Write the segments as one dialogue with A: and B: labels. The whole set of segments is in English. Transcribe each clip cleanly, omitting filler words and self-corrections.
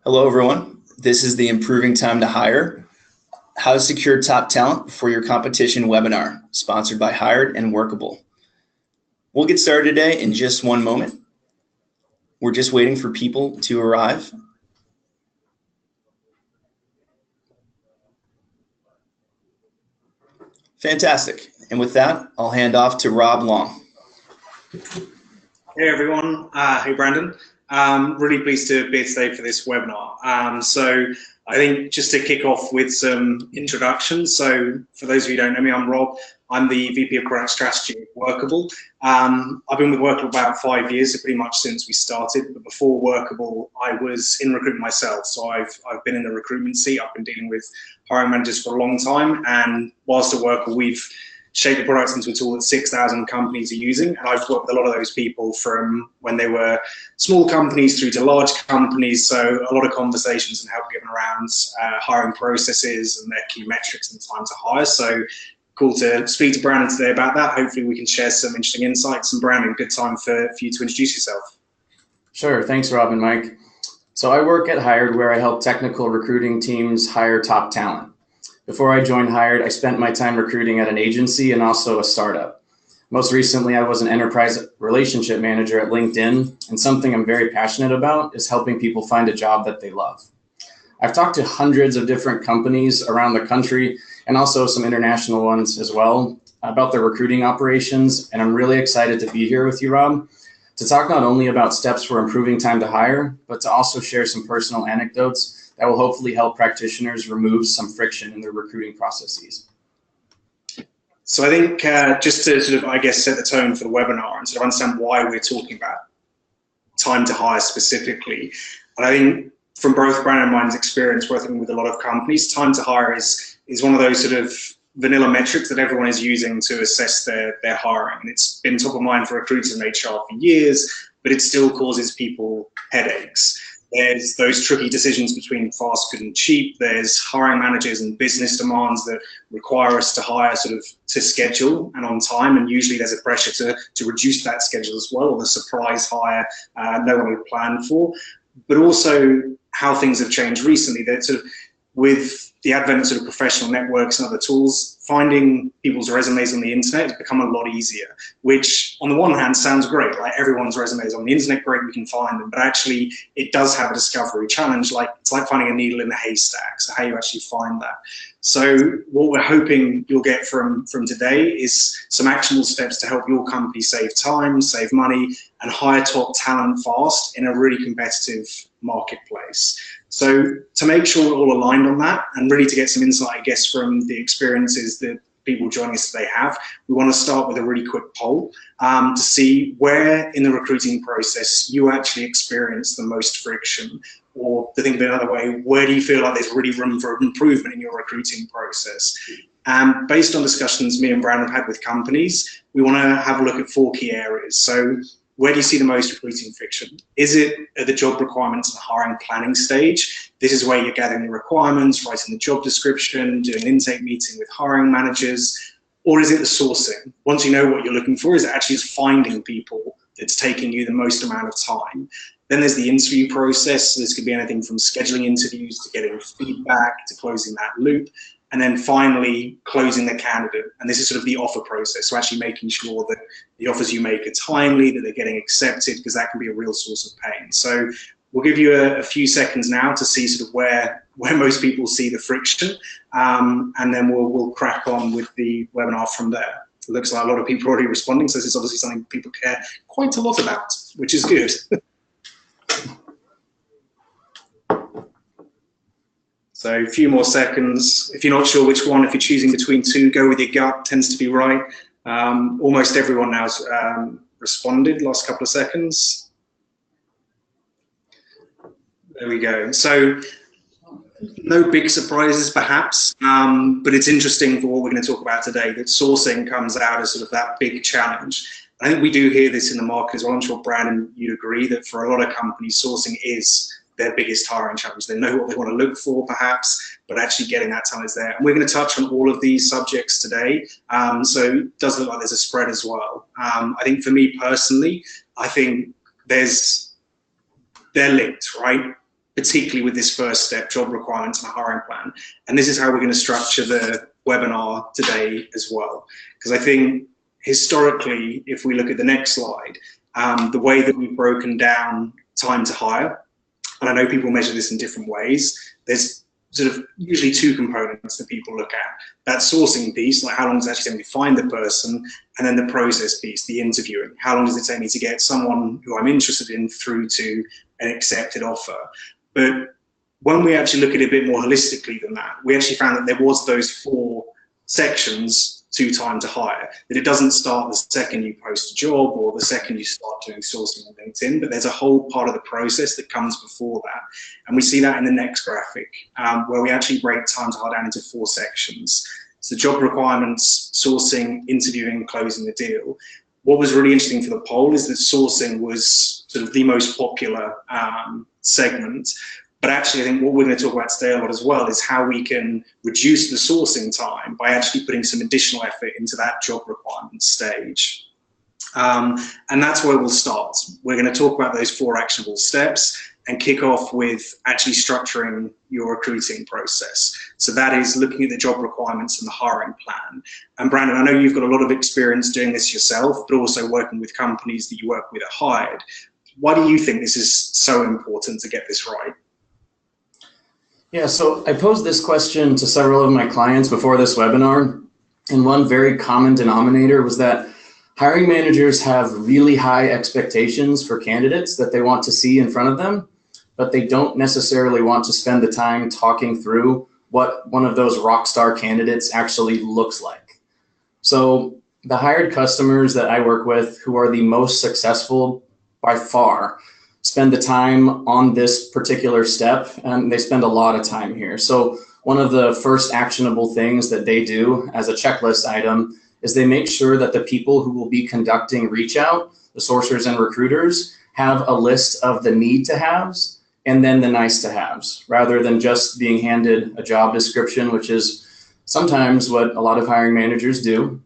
A: Hello, everyone. This is the Improving Time to Hire, How to Secure Top Talent for Your Competition webinar, sponsored by Hired and Workable. We'll get started today in just one moment. We're just waiting for people to arrive. Fantastic. And with that, I'll hand off to Rob Long.
B: Hey everyone, hey Brandon. Really pleased to be here today for this webinar. So I think just to kick off with some introductions. So for those of you who don't know me, I'm Rob. I'm the VP of Product Strategy at Workable. I've been with Workable about 5 years, so pretty much since we started. But before Workable, I was in recruitment myself. So I've been in the recruitment seat. I've been dealing with hiring managers for a long time. And whilst at Workable, we've shape the products into a tool that 6,000 companies are using. And I've worked with a lot of those people from when they were small companies through to large companies. So a lot of conversations and help given around hiring processes and their key metrics and time to hire. So cool to speak to Brandon today about that. Hopefully we can share some interesting insights. And Brandon, good time for you to introduce yourself.
C: Sure, thanks Rob and Mike. So I work at Hired, where I help technical recruiting teams hire top talent. Before I joined Hired, I spent my time recruiting at an agency and also a startup. Most recently, I was an enterprise relationship manager at LinkedIn, and something I'm very passionate about is helping people find a job that they love. I've talked to hundreds of different companies around the country and also some international ones as well about their recruiting operations, and I'm really excited to be here with you, Rob, to talk not only about steps for improving time to hire, but to also share some personal anecdotes that will hopefully help practitioners remove some friction in their recruiting processes.
B: So I think just to sort of, I guess, set the tone for the webinar and sort of understand why we're talking about time to hire specifically. And I think from both Brandon and mine's experience working with a lot of companies, time to hire is one of those sort of vanilla metrics that everyone is using to assess their hiring. And it's been top of mind for recruiters and HR for years, but it still causes people headaches. There's those tricky decisions between fast, good, and cheap. There's hiring managers and business demands that require us to hire sort of to schedule and on time. And usually there's a pressure to reduce that schedule as well, or the surprise hire no one had planned for. But also how things have changed recently. That sort of with the advent of sort of professional networks and other tools, finding people's resumes on the internet has become a lot easier, which on the one hand sounds great, right? Everyone's resume is on the internet, great, we can find them, but actually it does have a discovery challenge. Like it's like finding a needle in a haystack, so how you actually find that. So what we're hoping you'll get from today is some actionable steps to help your company save time, save money, and hire top talent fast in a really competitive marketplace. So to make sure we're all aligned on that and really to get some insight, I guess, from the experiences that people joining us today have, we want to start with a really quick poll to see where in the recruiting process you actually experience the most friction, or to think of it another way, where do you feel like there's really room for improvement in your recruiting process? And based on discussions me and Brandon have had with companies, we want to have a look at 4 key areas. So where do you see the most recruiting friction? Is it at the job requirements and hiring planning stage? This is where you're gathering the requirements, writing the job description, doing an intake meeting with hiring managers, or is it the sourcing? Once you know what you're looking for, is it actually just finding people that's taking you the most amount of time? Then there's the interview process. So this could be anything from scheduling interviews to getting feedback to closing that loop. And then finally, closing the candidate. And this is sort of the offer process. So actually making sure that the offers you make are timely, that they're getting accepted, because that can be a real source of pain. So we'll give you a few seconds now to see sort of where most people see the friction. And then we'll crack on with the webinar from there. It looks like a lot of people are already responding. So this is obviously something people care quite a lot about, which is good. So a few more seconds. If you're not sure which one, if you're choosing between 2, go with your gut, tends to be right. Almost everyone now has responded, last couple of seconds. There we go. So no big surprises perhaps, but it's interesting for what we're going to talk about today, that sourcing comes out as sort of that big challenge. I think we do hear this in the market as well. I'm sure Brandon, you'd agree that for a lot of companies, sourcing is their biggest hiring challenge. They know what they want to look for perhaps, but actually getting that talent is there. And we're going to touch on all of these subjects today. So it does look like there's a spread as well. I think for me personally, I think they're linked, right? particularly with this first step, job requirements and a hiring plan. And this is how we're going to structure the webinar today as well. Because I think historically, if we look at the next slide, the way that we've broken down time to hire, and I know people measure this in different ways, there's sort of usually two components that people look at. That sourcing piece, like how long does it actually take me to find the person, and then the process piece, the interviewing. How long does it take me to get someone who I'm interested in through to an accepted offer? But when we actually look at it a bit more holistically than that, we actually found that there was those 4 sections to time to hire, that it doesn't start the second you post a job or the second you start doing sourcing on LinkedIn, but there's a whole part of the process that comes before that. And we see that in the next graphic, where we actually break time to hire down into 4 sections. So job requirements, sourcing, interviewing, closing the deal. What was really interesting for the poll is that sourcing was sort of the most popular segment. But actually, I think what we're going to talk about today a lot as well is how we can reduce the sourcing time by actually putting some additional effort into that job requirement stage. And that's where we'll start. We're going to talk about those 4 actionable steps and kick off with actually structuring your recruiting process. So that is looking at the job requirements and the hiring plan. And Brandon, I know you've got a lot of experience doing this yourself, but also working with companies that you work with at Hired. Why do you think this is so important to get this right?
C: Yeah, so I posed this question to several of my clients before this webinar, and one very common denominator was that hiring managers have really high expectations for candidates that they want to see in front of them, but they don't necessarily want to spend the time talking through what one of those rock star candidates actually looks like. So the hired customers that I work with who are the most successful by far spend the time on this particular step, and they spend a lot of time here. So one of the first actionable things that they do as a checklist item is they make sure that the people who will be conducting reach out, the sourcers and recruiters, have a list of the need to haves and then the nice to haves, rather than just being handed a job description, which is sometimes what a lot of hiring managers do.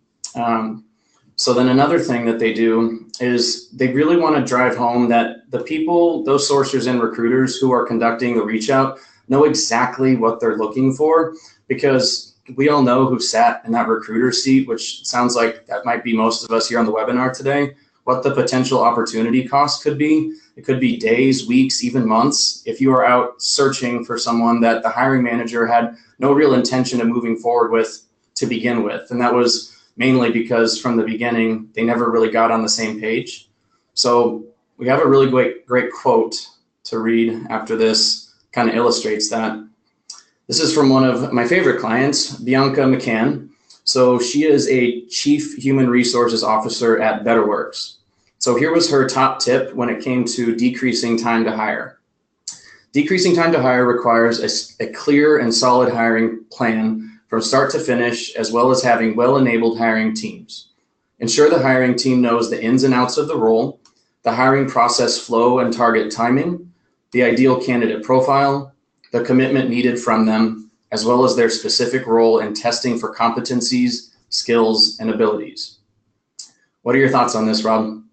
C: So then another thing that they do is they really want to drive home that the people, those sourcers and recruiters who are conducting the reach out, know exactly what they're looking for, because we all know who sat in that recruiter seat, which sounds like that might be most of us here on the webinar today, what the potential opportunity cost could be. It could be days, weeks, even months, if you are out searching for someone that the hiring manager had no real intention of moving forward with to begin with. And that was mainly because from the beginning, they never really got on the same page. So we have a really great quote to read after this, kind of illustrates that. This is from one of my favorite clients, Bianca McCann. So she is a Chief Human Resources Officer at BetterWorks. So here was her top tip when it came to decreasing time to hire. Decreasing time to hire requires a clear and solid hiring plan from start to finish, as well as having well-enabled hiring teams. Ensure the hiring team knows the ins and outs of the role, the hiring process flow and target timing, the ideal candidate profile, the commitment needed from them, as well as their specific role in testing for competencies, skills, and abilities. What are your thoughts on this, Rob?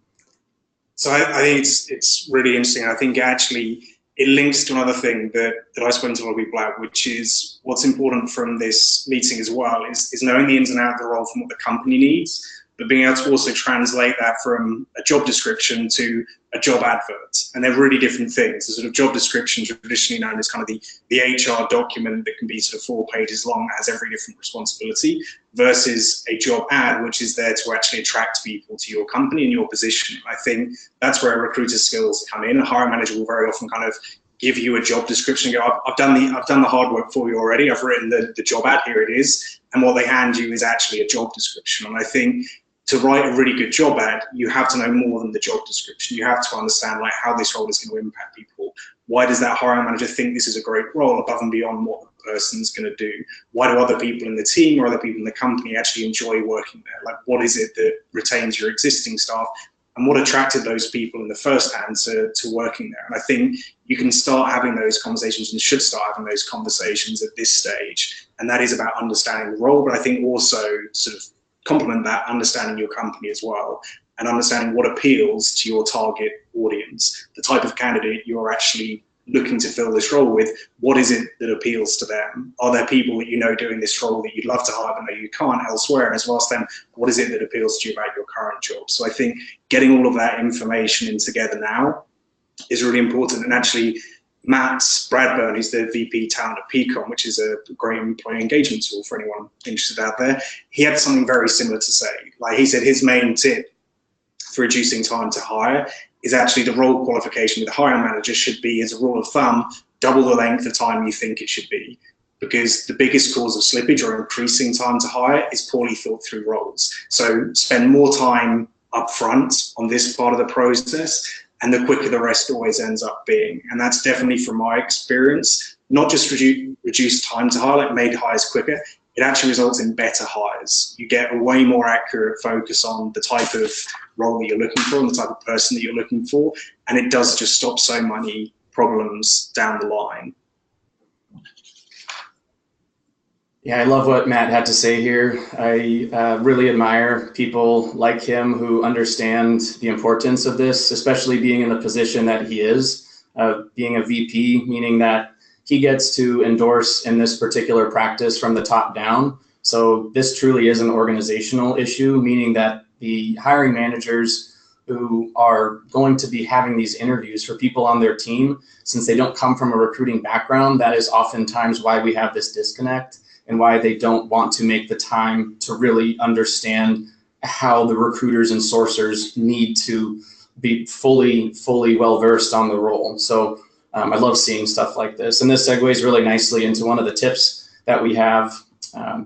B: So I think it's really interesting. I think actually it links to another thing that I've spoken to a lot of people about, which is what's important from this meeting as well is knowing the ins and outs of the role from what the company needs, but being able to also translate that from a job description to a job advert. And they're really different things. The sort of job description, traditionally known as kind of the HR document that can be sort of 4 pages long, has every different responsibility, versus a job ad, which is there to actually attract people to your company and your position. I think that's where recruiter skills come in. A hiring manager will very often kind of give you a job description and go, I've done the hard work for you already. I've written the job ad, here it is. And what they hand you is actually a job description. And I think to write a really good job ad, you have to know more than the job description. You have to understand like how this role is going to impact people. Why does that hiring manager think this is a great role above and beyond what the person's going to do? Why do other people in the team or other people in the company actually enjoy working there? Like, what is it that retains your existing staff? And what attracted those people in the first hand to working there? And I think you can start having those conversations and should start having those conversations at this stage. And that is about understanding the role, but I think also sort of complement that, understanding your company as well, and understanding what appeals to your target audience, the type of candidate you're actually looking to fill this role with, what is it that appeals to them? Are there people that you know doing this role that you'd love to hire but no you can't elsewhere? And as well as them, what is it that appeals to you about your current job? So I think getting all of that information in together now is really important. And actually, Matt Bradburn, who's the VP Talent at Peakon, which is a great employee engagement tool for anyone interested out there, he had something very similar to say. Like he said, his main tip for reducing time to hire is actually the role qualification with the hiring manager should be, as a rule of thumb, double the length of time you think it should be. Because the biggest cause of slippage or increasing time to hire is poorly thought through roles. So spend more time up front on this part of the process, and the quicker the rest always ends up being. And that's definitely from my experience, not just reduce time to hire, like made hires quicker, it actually results in better hires. You get a way more accurate focus on the type of role that you're looking for and the type of person that you're looking for. And it does just stop so many problems down the line.
C: Yeah, I love what Matt had to say here. I really admire people like him who understand the importance of this, especially being in the position that he is, being a VP, meaning that he gets to endorse in this particular practice from the top down. So this truly is an organizational issue, meaning that the hiring managers who are going to be having these interviews for people on their team, since they don't come from a recruiting background, that is oftentimes why we have this disconnect and why they don't want to make the time to really understand how the recruiters and sourcers need to be fully well-versed on the role. So I love seeing stuff like this. And this segues really nicely into one of the tips that we have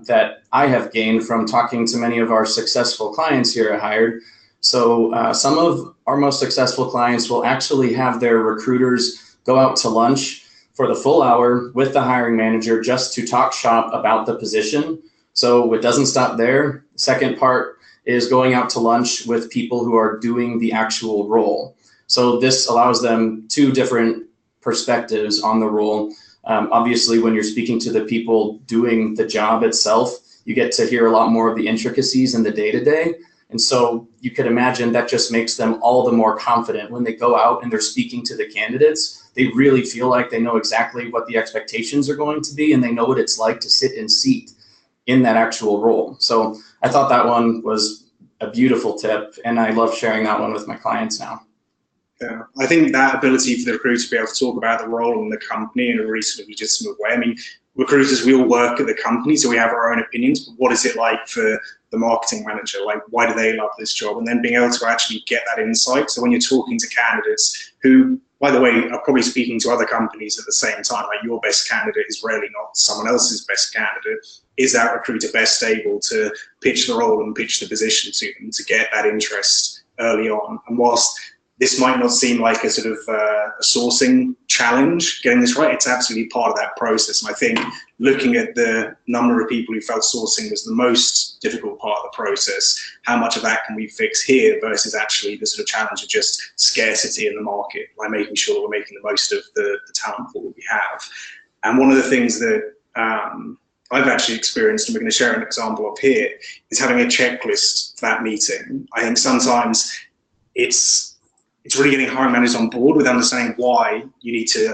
C: that I have gained from talking to many of our successful clients here at Hired. So some of our most successful clients will actually have their recruiters go out to lunch for the full hour with the hiring manager just to talk shop about the position. So it doesn't stop there. The second part is going out to lunch with people who are doing the actual role. So this allows them two different perspectives on the role. Obviously, when you're speaking to the people doing the job itself, you get to hear a lot more of the intricacies in the day-to-day. And so you could imagine that just makes them all the more confident when they go out and they're speaking to the candidates. They really feel like they know exactly what the expectations are going to be, and they know what it's like to sit in seat in that actual role. So I thought that one was a beautiful tip, and I love sharing that one with my clients now.
B: Yeah, I think that ability for the recruiter to be able to talk about the role in the company in a really sort of legitimate way. I mean, recruiters, we all work at the company, so we have our own opinions, but what is it like for the marketing manager? Like, why do they love this job? And then being able to actually get that insight. So when you're talking to candidates who, by the way, are probably speaking to other companies at the same time, like your best candidate is rarely not someone else's best candidate, is that recruiter best able to pitch the role and pitch the position to them to get that interest early on? And whilst this might not seem like a sort of a sourcing challenge, getting this right, it's absolutely part of that process. And I think looking at the number of people who felt sourcing was the most difficult part of the process, how much of that can we fix here versus actually the sort of challenge of just scarcity in the market by making sure that we're making the most of the talent pool that we have. And one of the things that I've actually experienced, and we're going to share an example of here, is having a checklist for that meeting. I think sometimes it's really getting hiring managers on board with understanding why you need to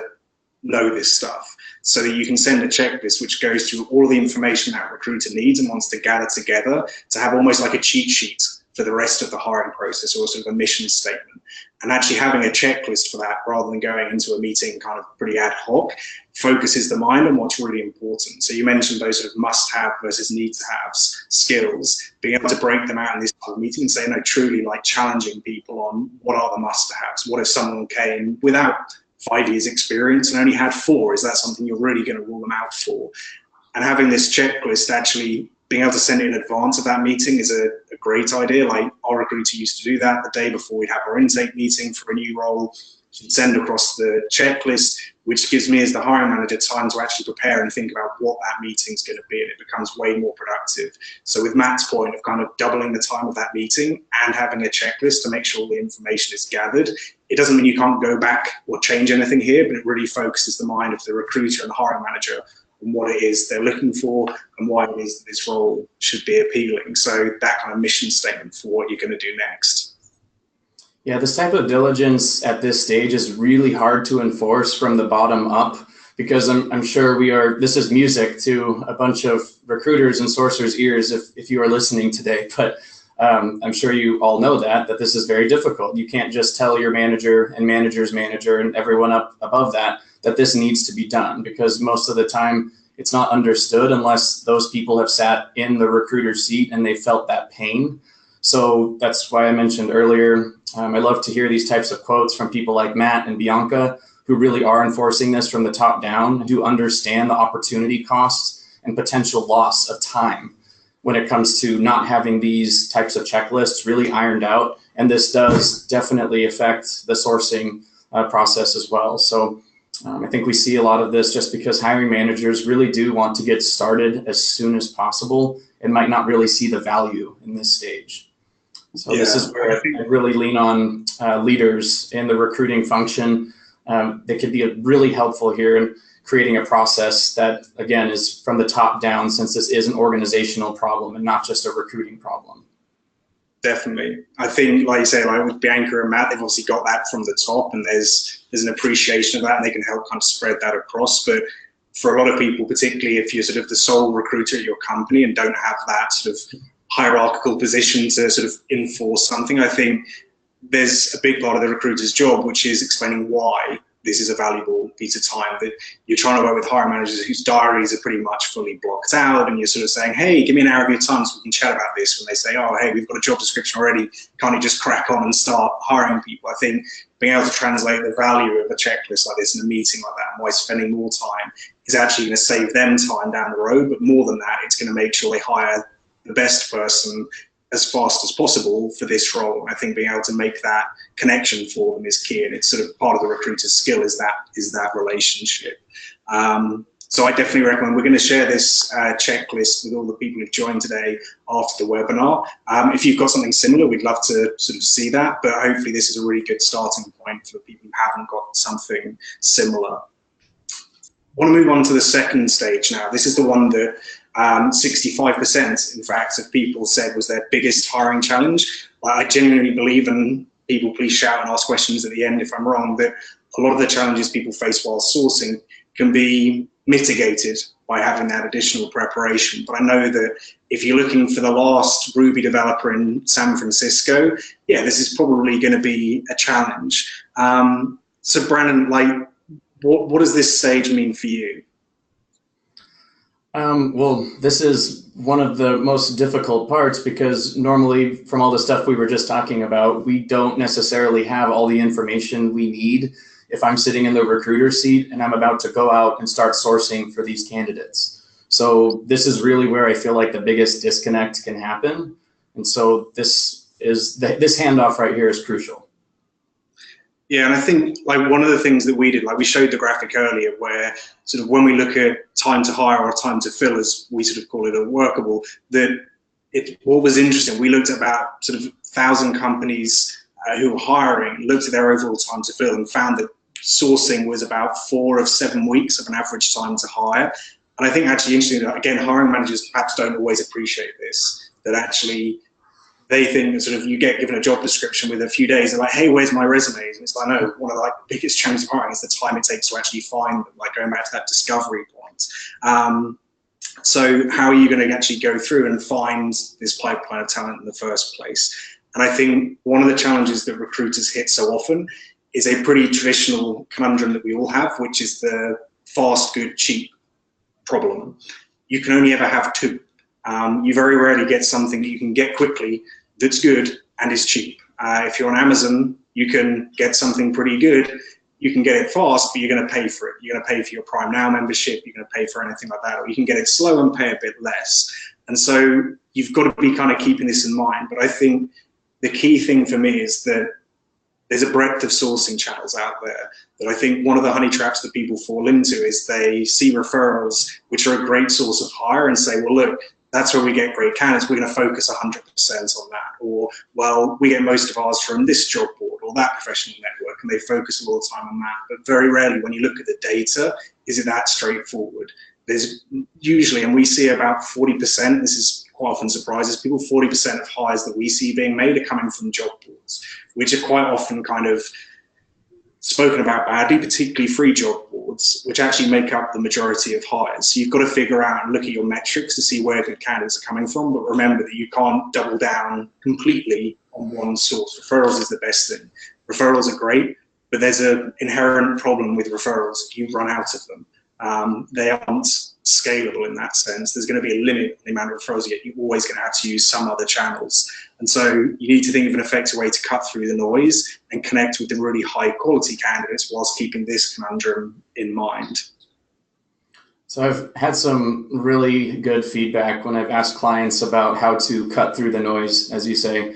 B: know this stuff, so that you can send a checklist which goes through all of the information that recruiter needs and wants to gather together to have almost like a cheat sheet for the rest of the hiring process, or sort of a mission statement. And actually having a checklist for that rather than going into a meeting kind of pretty ad hoc focuses the mind on what's really important. So you mentioned those sort of must-have versus need-to-haves skills, being able to break them out in this meeting and say, no, truly like challenging people on what are the must-haves. What if someone came without 5 years experience and only had 4? Is that something you're really going to rule them out for? And having this checklist, actually being able to send it in advance of that meeting is a great idea. Like our recruiter used to do that the day before we'd have our intake meeting for a new role. She'd send across the checklist, which gives me as the hiring manager time to actually prepare and think about what that meeting's going to be, and it becomes way more productive. So with Matt's point of kind of doubling the time of that meeting and having a checklist to make sure the information is gathered, it doesn't mean you can't go back or change anything here, but it really focuses the mind of the recruiter and the hiring manager on what it is they're looking for and why it is that this role should be appealing. So that kind of mission statement for what you're going to do next.
C: Yeah, this type of diligence at this stage is really hard to enforce from the bottom up, because I'm sure this is music to a bunch of recruiters and sourcers' ears if you are listening today, but I'm sure you all know that this is very difficult. You can't just tell your manager and manager's manager and everyone up above that this needs to be done, because most of the time it's not understood unless those people have sat in the recruiter's seat and they felt that pain. So that's why I mentioned earlier, I love to hear these types of quotes from people like Matt and Bianca, who really are enforcing this from the top down and who understand the opportunity costs and potential loss of time when it comes to not having these types of checklists really ironed out. And this does definitely affect the sourcing process as well. So I think we see a lot of this just because hiring managers really do want to get started as soon as possible and might not really see the value in this stage. So yeah, this is where I really lean on leaders in the recruiting function. They could be really helpful here in creating a process that, again, is from the top down, since this is an organizational problem and not just a recruiting problem.
B: Definitely. I think, like you say, like with Bianca and Matt, they've obviously got that from the top, and there's an appreciation of that, and they can help kind of spread that across. But for a lot of people, particularly if you're sort of the sole recruiter at your company and don't have that sort of hierarchical position to sort of enforce something, I think there's a big part of the recruiter's job, which is explaining why this is a valuable piece of time, that you're trying to work with hiring managers whose diaries are pretty much fully blocked out, and you're sort of saying, hey, give me an hour of your time so we can chat about this, when they say, oh, hey, we've got a job description already, can't you just crack on and start hiring people? I think being able to translate the value of a checklist like this in a meeting like that, and why spending more time is actually going to save them time down the road, but more than that, it's going to make sure they hire the best person as fast as possible for this role. And I think being able to make that connection for them is key, and it's sort of part of the recruiter's skill is that relationship. So I definitely recommend, we're going to share this checklist with all the people who've joined today after the webinar. If you've got something similar, we'd love to sort of see that, but hopefully this is a really good starting point for people who haven't got something similar. I want to move on to the second stage now. This is the one that 65%, in fact, of people said was their biggest hiring challenge. I genuinely believe, and people please shout and ask questions at the end if I'm wrong, that a lot of the challenges people face while sourcing can be mitigated by having that additional preparation. But I know that if you're looking for the last Ruby developer in San Francisco, yeah, this is probably going to be a challenge. So Brandon, like, what does this stage mean for you?
C: Well, this is one of the most difficult parts, because normally from all the stuff we were just talking about, we don't necessarily have all the information we need if I'm sitting in the recruiter seat and I'm about to go out and start sourcing for these candidates. So this is really where I feel like the biggest disconnect can happen. And so this handoff right here is crucial.
B: Yeah, and I think like one of the things that we did, like we showed the graphic earlier, where sort of when we look at time to hire or time to fill, as we sort of call it at Workable, what was interesting, we looked at about sort of 1,000 companies who were hiring, looked at their overall time to fill, and found that sourcing was about 4 of 7 weeks of an average time to hire. And I think actually interesting that, again, hiring managers perhaps don't always appreciate this, that actually they think that sort of you get given a job description with a few days, they're like, hey, where's my resumes? And it's like, no, one of the like biggest challenges of hiring is the time it takes to actually find them, like going back to that discovery point. So how are you going to actually go through and find this pipeline of talent in the first place? And I think one of the challenges that recruiters hit so often is a pretty traditional conundrum that we all have, which is the fast, good, cheap problem. You can only ever have two. You very rarely get something that you can get quickly that's good and is cheap. If you're on Amazon, you can get something pretty good. You can get it fast, but you're going to pay for it. You're going to pay for your Prime Now membership. You're going to pay for anything like that. Or you can get it slow and pay a bit less. And so you've got to be kind of keeping this in mind. But I think the key thing for me is that there's a breadth of sourcing channels out there that I think one of the honey traps that people fall into is they see referrals, which are a great source of hire, and say, well, look, that's where we get great candidates. We're going to focus 100% on that. Or, well, we get most of ours from this job board or that professional network, and they focus a lot of time on that. But very rarely, when you look at the data, is it that straightforward. There's usually, and we see about 40%, this is quite often surprises people. 40% of hires that we see being made are coming from job boards, which are quite often kind of spoken about badly, particularly free job boards, which actually make up the majority of hires. So you've got to figure out and look at your metrics to see where good candidates are coming from. But remember that you can't double down completely on one source. Referrals is the best thing. Referrals are great, but there's an inherent problem with referrals. You run out of them. They aren't scalable in that sense. There's going to be a limit on the amount of referrals you get. You're always going to have to use some other channels. And so you need to think of an effective way to cut through the noise and connect with the really high quality candidates whilst keeping this conundrum in mind.
C: So I've had some really good feedback when I've asked clients about how to cut through the noise, as you say.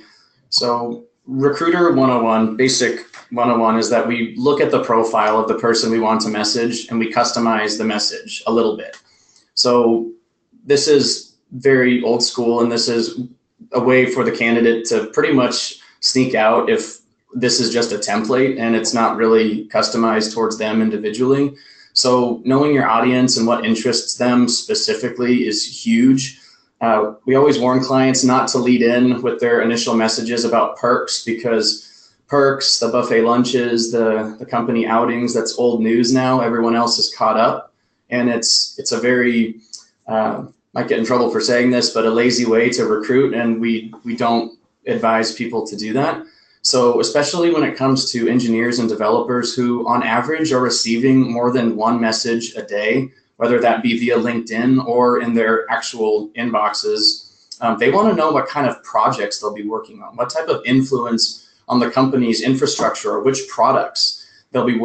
C: So Recruiter 101, basic 101 is that we look at the profile of the person we want to message and we customize the message a little bit. So this is very old school, and this is a way for the candidate to pretty much sneak out if this is just a template and it's not really customized towards them individually. So knowing your audience and what interests them specifically is huge. We always warn clients not to lead in with their initial messages about perks, because perks, the buffet lunches, the company outings, that's old news now. Everyone else is caught up. And it's a very, might get in trouble for saying this, but a lazy way to recruit. And we don't advise people to do that. So especially when it comes to engineers and developers who on average are receiving more than one message a day, whether that be via LinkedIn or in their actual inboxes, they want to know what kind of projects they'll be working on, what type of influence on the company's infrastructure or which products they'll be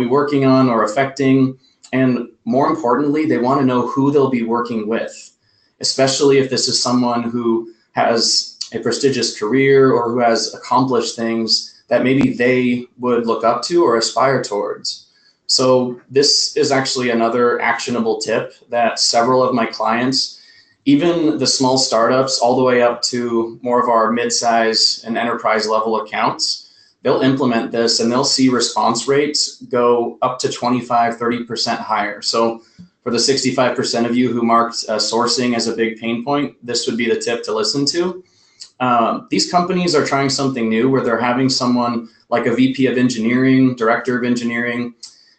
C: working on or affecting. And more importantly, they want to know who they'll be working with, especially if this is someone who has a prestigious career or who has accomplished things that maybe they would look up to or aspire towards. So this is actually another actionable tip that several of my clients, even the small startups all the way up to more of our mid-size and enterprise level accounts, they'll implement this and they'll see response rates go up to 25, 30% higher. So for the 65% of you who marked sourcing as a big pain point, this would be the tip to listen to. These companies are trying something new where they're having someone like a VP of engineering, director of engineering,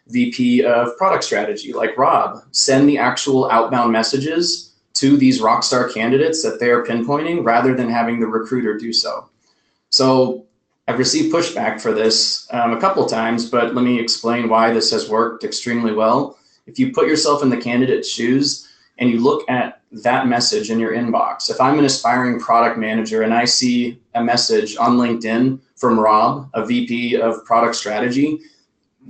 C: VP of product strategy, like Rob, send the actual outbound messages to these rockstar candidates that they're pinpointing rather than having the recruiter do so. So I've received pushback for this a couple of times, but let me explain why this has worked extremely well. If you put yourself in the candidate's shoes and you look at that message in your inbox, if I'm an aspiring product manager and I see a message on LinkedIn from Rob, a VP of product strategy,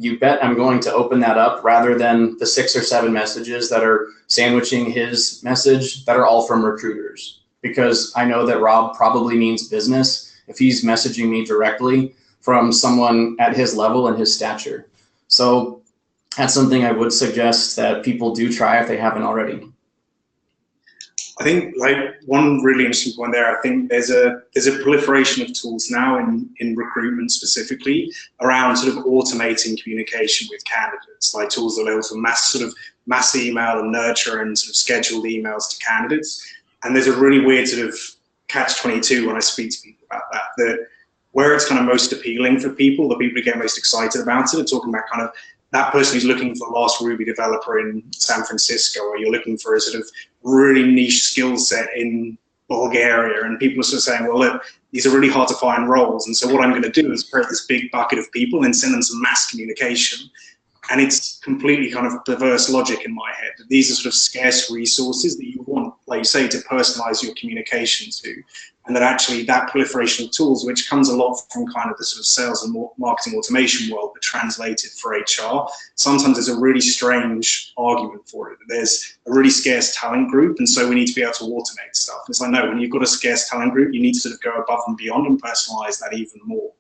C: you bet I'm going to open that up rather than the 6 or 7 messages that are sandwiching his message that are all from recruiters, because I know that Rob probably means business if he's messaging me directly from someone at his level and his stature. So that's something I would suggest that people do try if they haven't already.
B: I think like one really interesting point there, I think there's a proliferation of tools now in recruitment specifically around sort of automating communication with candidates, like tools that allow for mass email and nurture and sort of scheduled emails to candidates. And there's a really weird sort of catch-22 when I speak to people about that where it's kind of most appealing for people, the people who get most excited about it, are talking about kind of that person who's looking for the last Ruby developer in San Francisco, or you're looking for a sort of really niche skill set in Bulgaria, and people are sort of saying, well, look, these are really hard to find roles, and so what I'm going to do is create this big bucket of people and send them some mass communication. And it's completely kind of perverse logic in my head. These are sort of scarce resources that you want, like you say, to personalize your communication to. And that actually that proliferation of tools, which comes a lot from kind of the sort of sales and marketing automation world, but translated for HR, sometimes there's a really strange argument for it. There's a really scarce talent group, and so we need to be able to automate stuff. And it's like, no, when you've got a scarce talent group, you need to sort of go above and beyond and personalize that even more.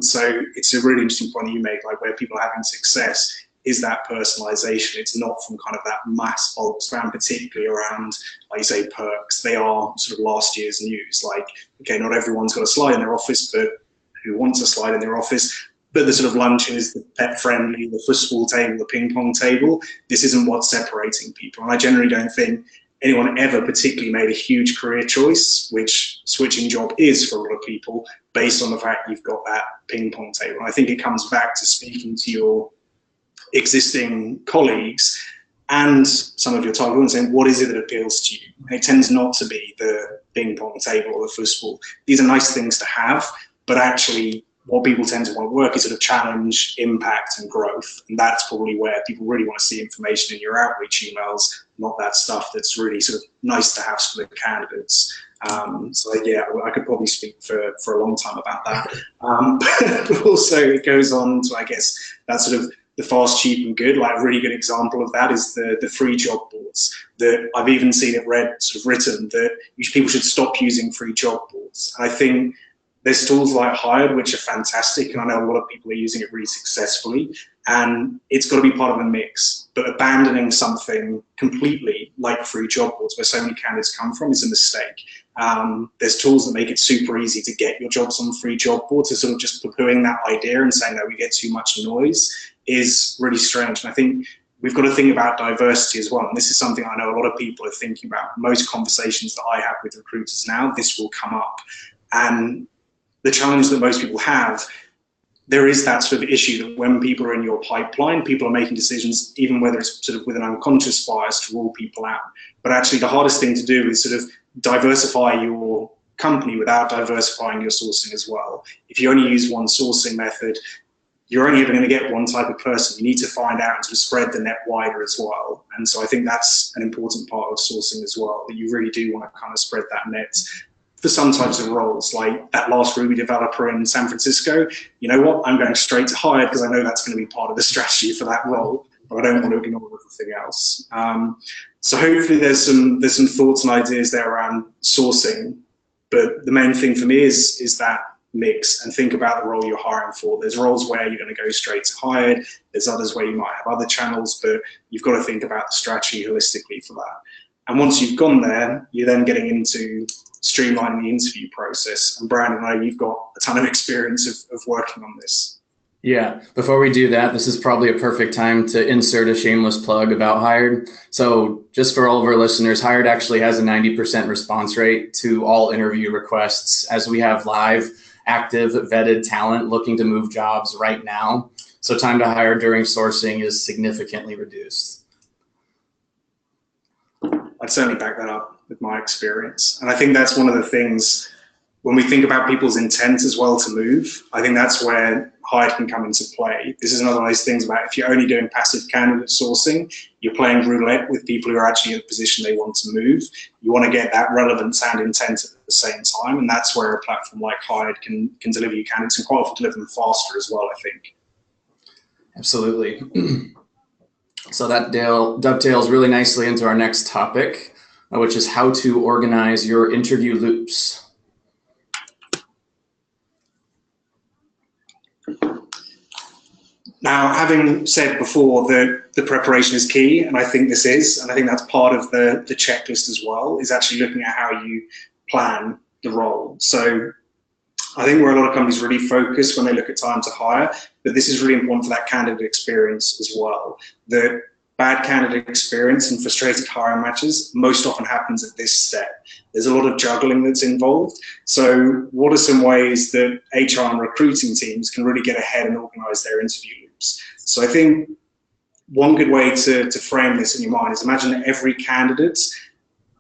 B: So it's a really interesting point that you make, like where people are having success is that personalization. It's not from kind of that mass bulk spam, particularly around, like you say, perks. They are sort of last year's news. Like, okay, not everyone's got a slide in their office, but who wants a slide in their office? But the sort of luncheon is the pet friendly, the football table, the ping pong table. This isn't what's separating people. And I generally don't think anyone ever particularly made a huge career choice, which switching job is for a lot of people, based on the fact you've got that ping pong table. And I think it comes back to speaking to your existing colleagues and some of your target audience and saying, what is it that appeals to you? And it tends not to be the ping pong table or the football. These are nice things to have, but actually what people tend to want to work is sort of challenge, impact, and growth. And that's probably where people really want to see information in your outreach emails, not that stuff that's really sort of nice to have for the candidates. So yeah, I could probably speak for a long time about that. But also it goes on to, I guess, that sort of the fast, cheap, and good. Like a really good example of that is the free job boards. That I've even seen it sort of written that people should stop using free job boards. And I think there's tools like Hired, which are fantastic, and I know a lot of people are using it really successfully, and it's got to be part of a mix. But abandoning something completely like free job boards, where so many candidates come from, is a mistake. There's tools that make it super easy to get your jobs on free job boards, so sort of just poo-pooing that idea and saying, no, we get too much noise is really strange. And I think we've got to think about diversity as well. And this is something I know a lot of people are thinking about. Most conversations that I have with recruiters now, this will come up. And the challenge that most people have, there is that sort of issue that when people are in your pipeline, people are making decisions, even whether it's sort of with an unconscious bias to rule people out. But actually the hardest thing to do is sort of diversify your company without diversifying your sourcing as well. If you only use one sourcing method, you're only ever going to get one type of person. You need to find out and sort of spread the net wider as well. And so I think that's an important part of sourcing as well, that you really do want to kind of spread that net for some types of roles, like that last Ruby developer in San Francisco. You know what? I'm going straight to Hired because I know that's going to be part of the strategy for that role, but I don't want to ignore everything else. So hopefully there's some thoughts and ideas there around sourcing, but the main thing for me is that mix, and think about the role you're hiring for. There's roles where you're going to go straight to Hired. There's others where you might have other channels, but you've got to think about the strategy holistically for that. And once you've gone there, you're then getting into streamlining the interview process. And Brandon, I know you've got a ton of experience of working on this.
C: Yeah, before we do that, this is probably a perfect time to insert a shameless plug about Hired. So just for all of our listeners, Hired actually has a 90% response rate to all interview requests, as we have live, active, vetted talent looking to move jobs right now. So time to hire during sourcing is significantly reduced.
B: I'd certainly back that up with my experience. And I think that's one of the things when we think about people's intent as well to move, I think that's where Hired can come into play. This is another of those things about if you're only doing passive candidate sourcing, you're playing roulette with people who are actually in a position they want to move. You want to get that relevance and intent at the same time. And that's where a platform like Hired can deliver you candidates and quite often deliver them faster as well, I think.
C: Absolutely. So that dovetails really nicely into our next topic, which is how to organize your interview loops.
B: Now, having said before that the preparation is key, and I think this is, and I think that's part of the checklist as well, is actually looking at how you plan the role. So I think where a lot of companies really focus when they look at time to hire, but this is really important for that candidate experience as well. The bad candidate experience and frustrated hiring matches most often happens at this step. There's a lot of juggling that's involved. So what are some ways that HR and recruiting teams can really get ahead and organize their interview loops? So I think one good way to frame this in your mind is imagine that every candidate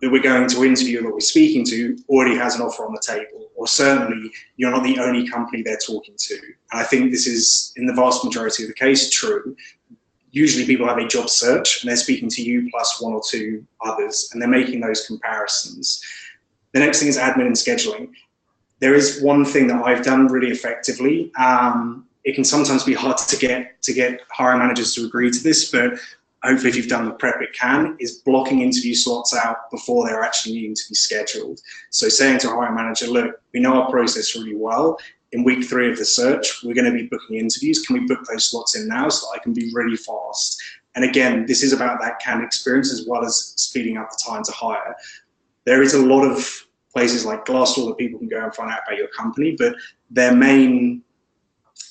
B: that we're going to interview, that we're speaking to, already has an offer on the table, or certainly you're not the only company they're talking to. And I think this is, in the vast majority of the case, true. Usually people have a job search and they're speaking to you plus one or two others, and they're making those comparisons. The next thing is admin and scheduling. There is one thing that I've done really effectively. It can sometimes be hard to get hiring managers to agree to this, but hopefully if you've done the prep, it can, is blocking interview slots out before they're actually needing to be scheduled. So saying to a hiring manager, look, we know our process really well. In week 3 of the search, we're going to be booking interviews. Can we book those slots in now so that I can be really fast? And again, this is about that candidate experience as well as speeding up the time to hire. There is a lot of places like Glassdoor that people can go and find out about your company, but their main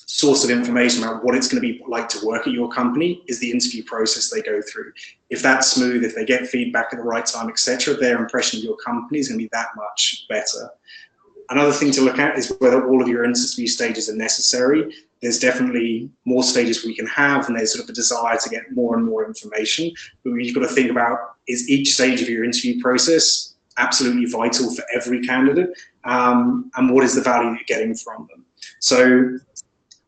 B: source of information about what it's going to be like to work at your company is the interview process they go through. If that's smooth, if they get feedback at the right time, etc., their impression of your company is going to be that much better. Another thing to look at is whether all of your interview stages are necessary. There's definitely more stages we can have, and there's sort of a desire to get more and more information. But what you've got to think about is each stage of your interview process absolutely vital for every candidate, and what is the value you're getting from them. So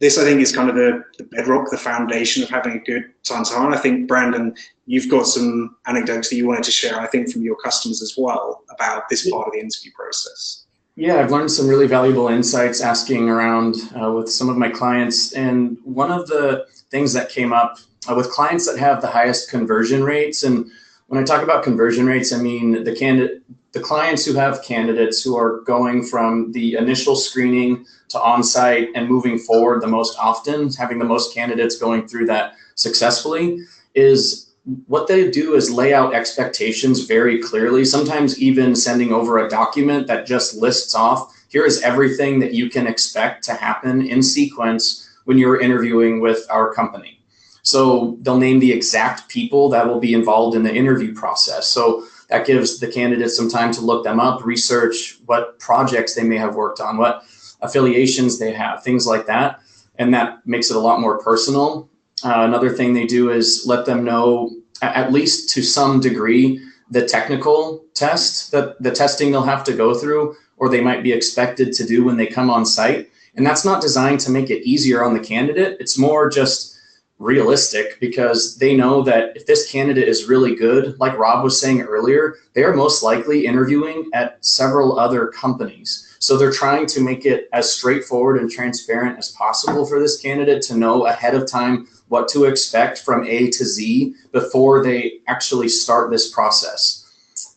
B: this, I think, is kind of the bedrock, the foundation of having a good time to hire. And I think, Brandon, you've got some anecdotes that you wanted to share, I think, from your customers as well about this part of the interview process.
C: Yeah, I've learned some really valuable insights asking around with some of my clients. And one of the things that came up with clients that have the highest conversion rates, and when I talk about conversion rates, I mean the clients who have candidates who are going from the initial screening to on-site and moving forward the most often, having the most candidates going through that successfully, is what they do is lay out expectations very clearly, sometimes even sending over a document that just lists off, here is everything that you can expect to happen in sequence when you're interviewing with our company. So they'll name the exact people that will be involved in the interview process. So that gives the candidates some time to look them up, research what projects they may have worked on, what affiliations they have, things like that. And that makes it a lot more personal. Another thing they do is let them know, at least to some degree, the technical test, the testing they'll have to go through, or they might be expected to do when they come on site. And that's not designed to make it easier on the candidate. It's more just realistic, because they know that if this candidate is really good, like Rob was saying earlier, they are most likely interviewing at several other companies. So they're trying to make it as straightforward and transparent as possible for this candidate to know ahead of time what to expect from A to Z before they actually start this process.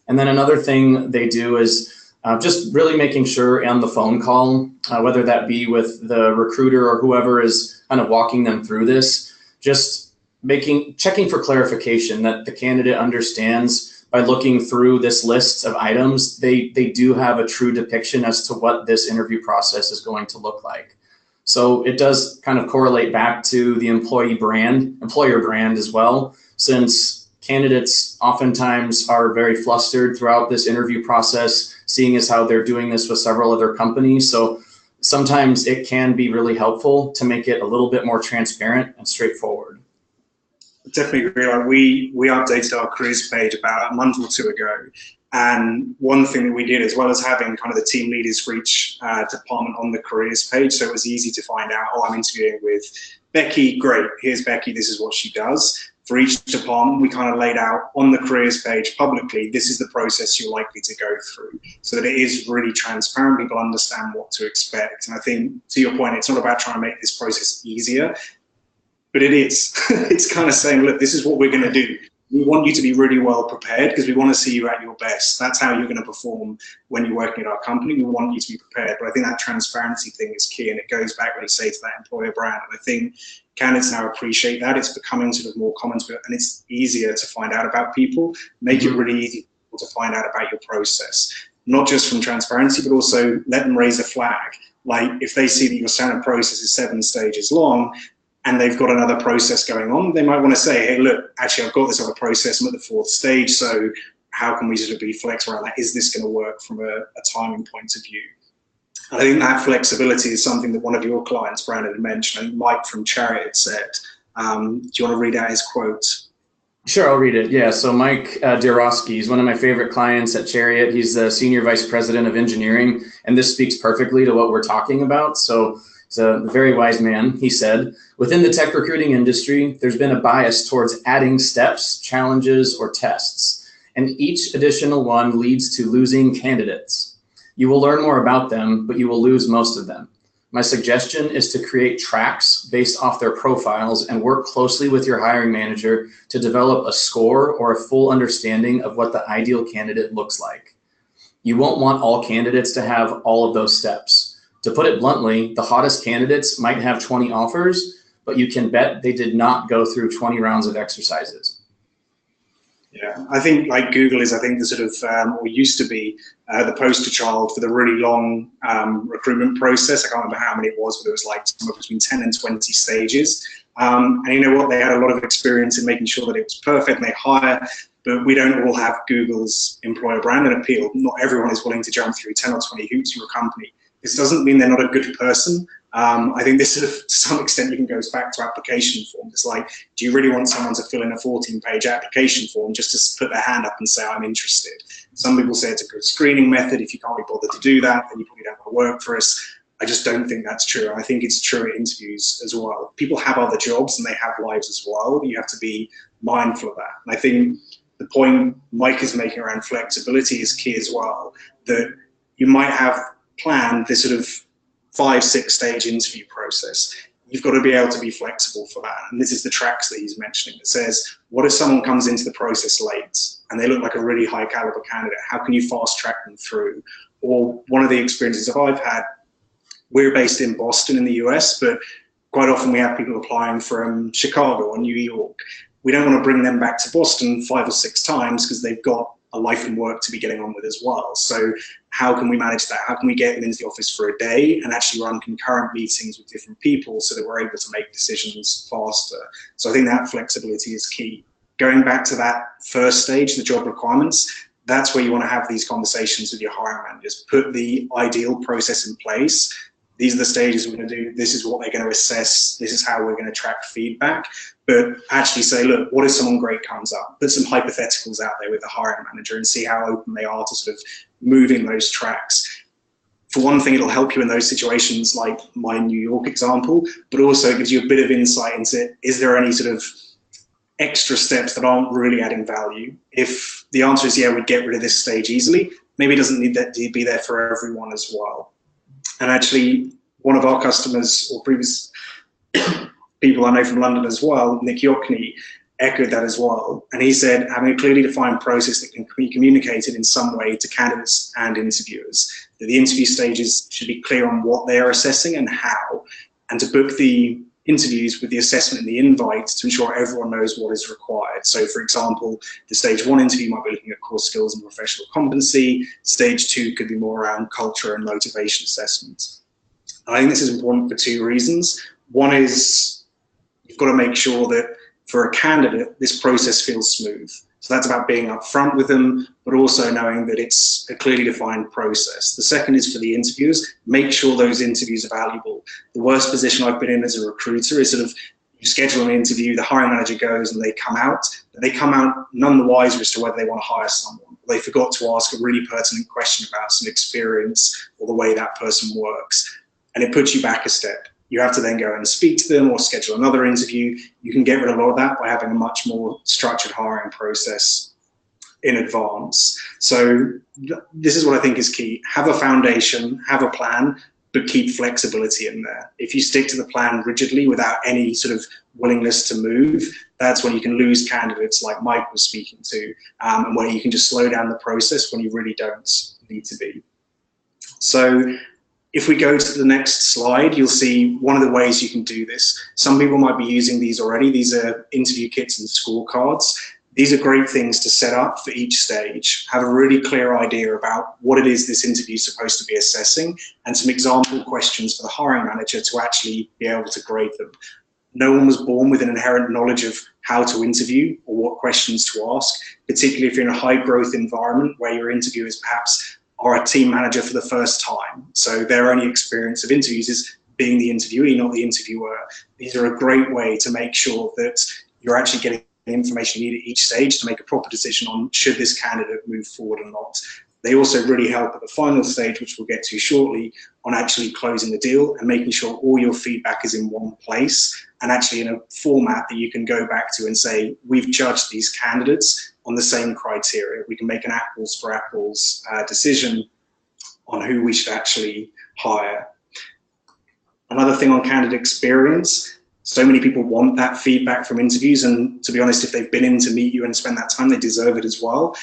C: And then another thing they do is just really making sure on the phone call, whether that be with the recruiter or whoever is kind of walking them through this, just checking for clarification that the candidate understands by looking through this list of items, they do have a true depiction as to what this interview process is going to look like. So it does kind of correlate back to the employer brand as well, since candidates oftentimes are very flustered throughout this interview process, seeing as how they're doing this with several other companies. So sometimes it can be really helpful to make it a little bit more transparent and straightforward.
B: Definitely agree. Like we updated our careers page about a month or two ago. And one thing that we did, as well as having kind of the team leaders for each department on the careers page, so it was easy to find out, oh, I'm interviewing with Becky, great, here's Becky, this is what she does. For each department, we kind of laid out on the careers page publicly, this is the process you're likely to go through, so that it is really transparent, people understand what to expect. And I think, to your point, it's not about trying to make this process easier, but it is. It's kind of saying, look, this is what we're going to do. We want you to be really well prepared because we want to see you at your best. That's how you're going to perform when you're working at our company. We want you to be prepared. But I think that transparency thing is key, and it goes back, really, say, to that employer brand. And I think candidates now appreciate that. It's becoming sort of more common to it, and it's easier to find out about people. Make it really easy to find out about your process, not just from transparency, but also let them raise a flag. Like if they see that your standard process is 7 stages long, and they've got another process going on, they might want to say, hey, look, actually, I've got this other process. I'm at the 4th stage. So how can we sort of be flexible around that? Is this going to work from a timing point of view? I think that flexibility is something that one of your clients, Brandon, had mentioned, and Mike from Chariot said. Do you want to read out his quote?
C: Sure, I'll read it. Yeah, so Mike Dirosky is one of my favorite clients at Chariot. He's the Senior Vice President of Engineering, and this speaks perfectly to what we're talking about. So he's a very wise man. He said, within the tech recruiting industry, there's been a bias towards adding steps, challenges, or tests, and each additional one leads to losing candidates. You will learn more about them, but you will lose most of them. My suggestion is to create tracks based off their profiles and work closely with your hiring manager to develop a score or a full understanding of what the ideal candidate looks like. You won't want all candidates to have all of those steps. To put it bluntly, the hottest candidates might have 20 offers, but you can bet they did not go through 20 rounds of exercises.
B: Yeah, I think like Google is, I think the sort of, or used to be, the poster child for the really long recruitment process. I can't remember how many it was, but it was like somewhere between 10 and 20 stages. And you know what? They had a lot of experience in making sure that it was perfect and they hire, but we don't all have Google's employer brand and appeal. Not everyone is willing to jump through 10 or 20 hoops in your company. This doesn't mean they're not a good person. I think this sort of, to some extent, even goes back to application forms. It's like, do you really want someone to fill in a 14-page application form just to put their hand up and say, I'm interested? Some people say it's a good screening method. If you can't be bothered to do that, then you probably don't want to work for us. I just don't think that's true. I think it's true at interviews as well. People have other jobs and they have lives as well. You have to be mindful of that. And I think the point Mike is making around flexibility is key as well, that you might have planned this sort of 5-6 stage interview process. You've got to be able to be flexible for that. And this is the tracks that he's mentioning. It says, what if someone comes into the process late and they look like a really high caliber candidate? How can you fast track them through? Or one of the experiences that I've had, we're based in Boston in the US, but quite often we have people applying from Chicago or New York. We don't want to bring them back to Boston 5 or 6 times because they've got a life and work to be getting on with as well. So how can we manage that? How can we get them into the office for a day and actually run concurrent meetings with different people so that we're able to make decisions faster? So I think that flexibility is key. Going back to that first stage, the job requirements, that's where you want to have these conversations with your hiring managers. Put the ideal process in place. These are the stages we're going to do. This is what they're going to assess. This is how we're going to track feedback. But actually say, look, what if someone great comes up? Put some hypotheticals out there with the hiring manager and see how open they are to sort of moving those tracks. For one thing, it'll help you in those situations like my New York example, but also it gives you a bit of insight into, is there any sort of extra steps that aren't really adding value? If the answer is, yeah, we'd get rid of this stage easily, maybe it doesn't need that to be there for everyone as well. And actually, one of our customers or previous people I know from London as well, Nick Yockney, echoed that as well. And he said, having a clearly defined process that can be communicated in some way to candidates and interviewers, that the interview stages should be clear on what they are assessing and how, and to book the interviews with the assessment and the invite to ensure everyone knows what is required. So for example, the stage 1 interview might be looking at core skills and professional competency. Stage 2 could be more around culture and motivation assessments. I think this is important for 2 reasons. One is you've got to make sure that for a candidate, this process feels smooth. So that's about being upfront with them, but also knowing that it's a clearly defined process. The second is for the interviewers, make sure those interviews are valuable. The worst position I've been in as a recruiter is sort of, you schedule an interview, the hiring manager goes and they come out none the wiser as to whether they want to hire someone. They forgot to ask a really pertinent question about some experience or the way that person works. And it puts you back a step. You have to then go and speak to them or schedule another interview. You can get rid of a lot of that by having a much more structured hiring process in advance. So this is what I think is key. Have a foundation, have a plan, but keep flexibility in there. If you stick to the plan rigidly without any sort of willingness to move, that's when you can lose candidates like Mike was speaking to, and where you can just slow down the process when you really don't need to be. So if we go to the next slide, you'll see one of the ways you can do this. Some people might be using these already. These are interview kits and scorecards. These are great things to set up for each stage. Have a really clear idea about what it is this interview is supposed to be assessing and some example questions for the hiring manager to actually be able to grade them. No one was born with an inherent knowledge of how to interview or what questions to ask, particularly if you're in a high growth environment where your interviewers perhaps are a team manager for the first time. So their only experience of interviews is being the interviewee, not the interviewer. These are a great way to make sure that you're actually getting the information you need at each stage to make a proper decision on should this candidate move forward or not. They also really help at the final stage, which we'll get to shortly, on actually closing the deal and making sure all your feedback is in one place and actually in a format that you can go back to and say, we've judged these candidates on the same criteria. We can make an apples for apples decision on who we should actually hire. Another thing on candidate experience, so many people want that feedback from interviews, and to be honest, if they've been in to meet you and spend that time, they deserve it as well.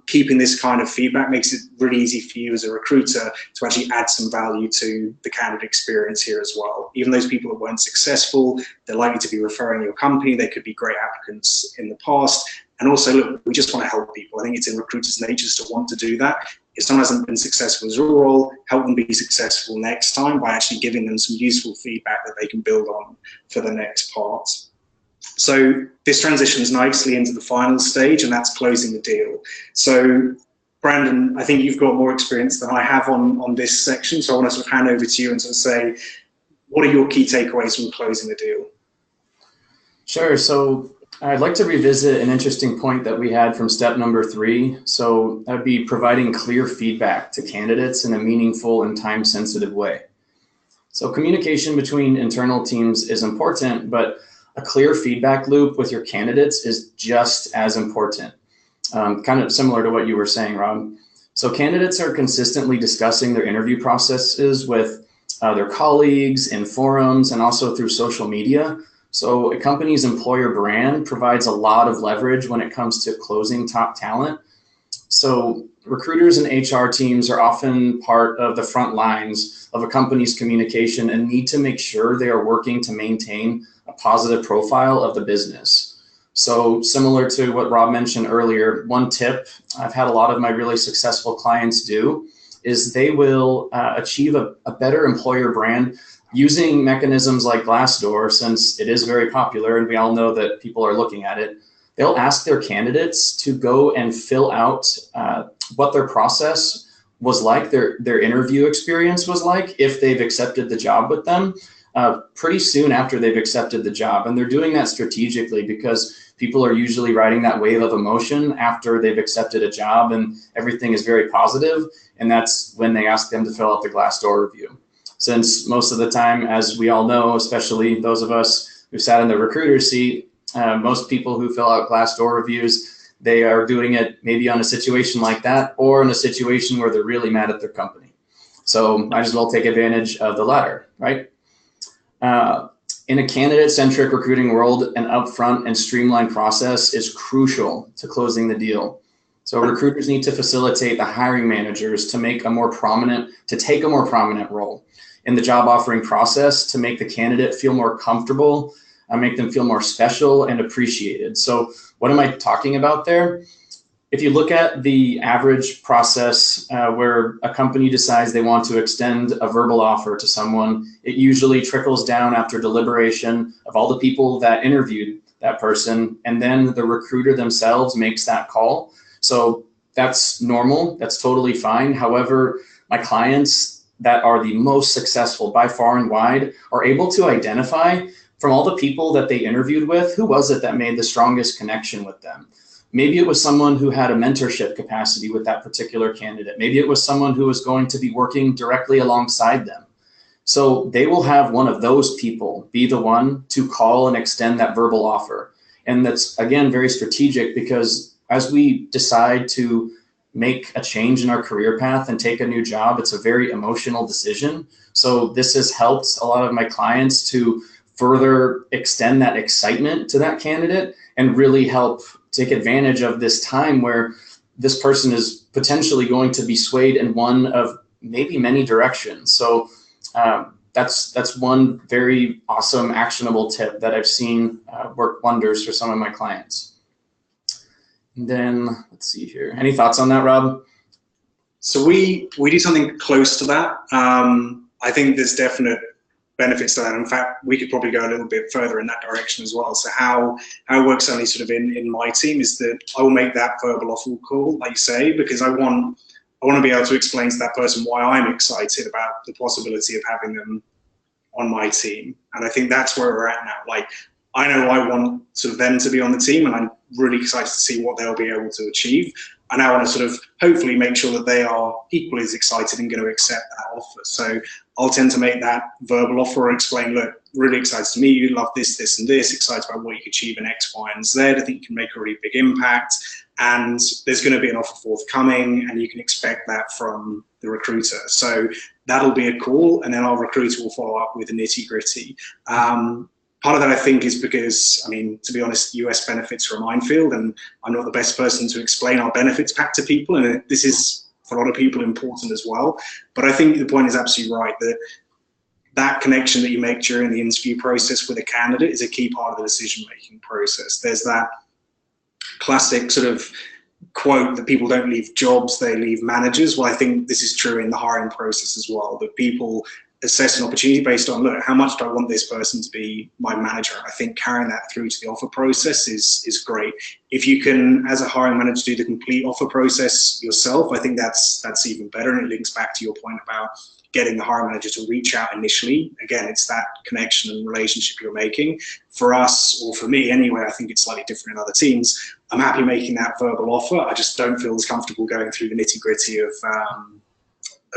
B: Keeping this kind of feedback makes it really easy for you as a recruiter to actually add some value to the candidate experience here as well. Even those people that weren't successful, they're likely to be referring your company. They could be great applicants in the past, And also, look, we just want to help people. I think it's in recruiters' natures to want to do that. If someone hasn't been successful as a role, help them be successful next time by actually giving them some useful feedback that they can build on for the next part. So this transitions nicely into the final stage, and that's closing the deal. So Brandon, I think you've got more experience than I have on this section, so I want to sort of hand over to you and sort of say, what are your key takeaways from closing the deal?
C: Sure. So I'd like to revisit an interesting point that we had from step number 3. So that would be providing clear feedback to candidates in a meaningful and time-sensitive way. So communication between internal teams is important, but a clear feedback loop with your candidates is just as important. Kind of similar to what you were saying, Rob. So candidates are consistently discussing their interview processes with their colleagues in forums and also through social media. So a company's employer brand provides a lot of leverage when it comes to closing top talent. So recruiters and HR teams are often part of the front lines of a company's communication and need to make sure they are working to maintain a positive profile of the business. So similar to what Rob mentioned earlier, one tip I've had a lot of my really successful clients do is they will achieve a better employer brand using mechanisms like Glassdoor, since it is very popular and we all know that people are looking at it. They'll ask their candidates to go and fill out what their process was like, their interview experience was like, if they've accepted the job with them pretty soon after they've accepted the job. And they're doing that strategically because people are usually riding that wave of emotion after they've accepted a job and everything is very positive. And that's when they ask them to fill out the Glassdoor review. Since most of the time, as we all know, especially those of us who sat in the recruiter seat, most people who fill out Glassdoor reviews, they are doing it maybe on a situation like that or in a situation where they're really mad at their company. So might as well take advantage of the latter, right? In a candidate-centric recruiting world, an upfront and streamlined process is crucial to closing the deal. So recruiters need to facilitate the hiring managers to take a more prominent role in the job offering process to make the candidate feel more comfortable, make them feel more special and appreciated. So what am I talking about there? If you look at the average process where a company decides they want to extend a verbal offer to someone, it usually trickles down after deliberation of all the people that interviewed that person, and then the recruiter themselves makes that call. So that's normal, that's totally fine. However, my clients that are the most successful by far and wide are able to identify from all the people that they interviewed with, who was it that made the strongest connection with them? Maybe it was someone who had a mentorship capacity with that particular candidate. Maybe it was someone who was going to be working directly alongside them. So they will have one of those people be the one to call and extend that verbal offer. And that's, again, very strategic because as we decide to make a change in our career path and take a new job, it's a very emotional decision. So this has helped a lot of my clients to further extend that excitement to that candidate and really help take advantage of this time where this person is potentially going to be swayed in one of maybe many directions. So that's one very awesome, actionable tip that I've seen work wonders for some of my clients. And then let's see here. Any thoughts on that, Rob?
B: So we do something close to that. I think there's definite benefits to that. In fact, we could probably go a little bit further in that direction as well. So how it works only sort of in my team is that I will make that verbal offer call, like you say, because I want to be able to explain to that person why I'm excited about the possibility of having them on my team. And I think that's where we're at now. Like, I know I want sort of them to be on the team, and I'm really excited to see what they'll be able to achieve. And I want to sort of hopefully make sure that they are equally as excited and going to accept that offer. So I'll tend to make that verbal offer or explain, look, really excited to meet you, love this, this, and this, excited about what you can achieve in X, Y, and Z. I think you can make a really big impact. And there's going to be an offer forthcoming, and you can expect that from the recruiter. So that'll be a call, and then our recruiter will follow up with the nitty-gritty. Part of that, I think, is because, I mean, to be honest, US benefits are a minefield, and I'm not the best person to explain our benefits pack to people, and this is, for a lot of people, important as well. But I think the point is absolutely right, that that connection that you make during the interview process with a candidate is a key part of the decision-making process. There's that classic sort of quote that people don't leave jobs, they leave managers. Well, I think this is true in the hiring process as well, that people assess an opportunity based on, look, how much do I want this person to be my manager? I think carrying that through to the offer process is great. If you can, as a hiring manager, do the complete offer process yourself, I think that's even better. And it links back to your point about getting the hiring manager to reach out initially. Again, it's that connection and relationship you're making. For us, or for me anyway, I think it's slightly different in other teams. I'm happy making that verbal offer. I just don't feel as comfortable going through the nitty-gritty of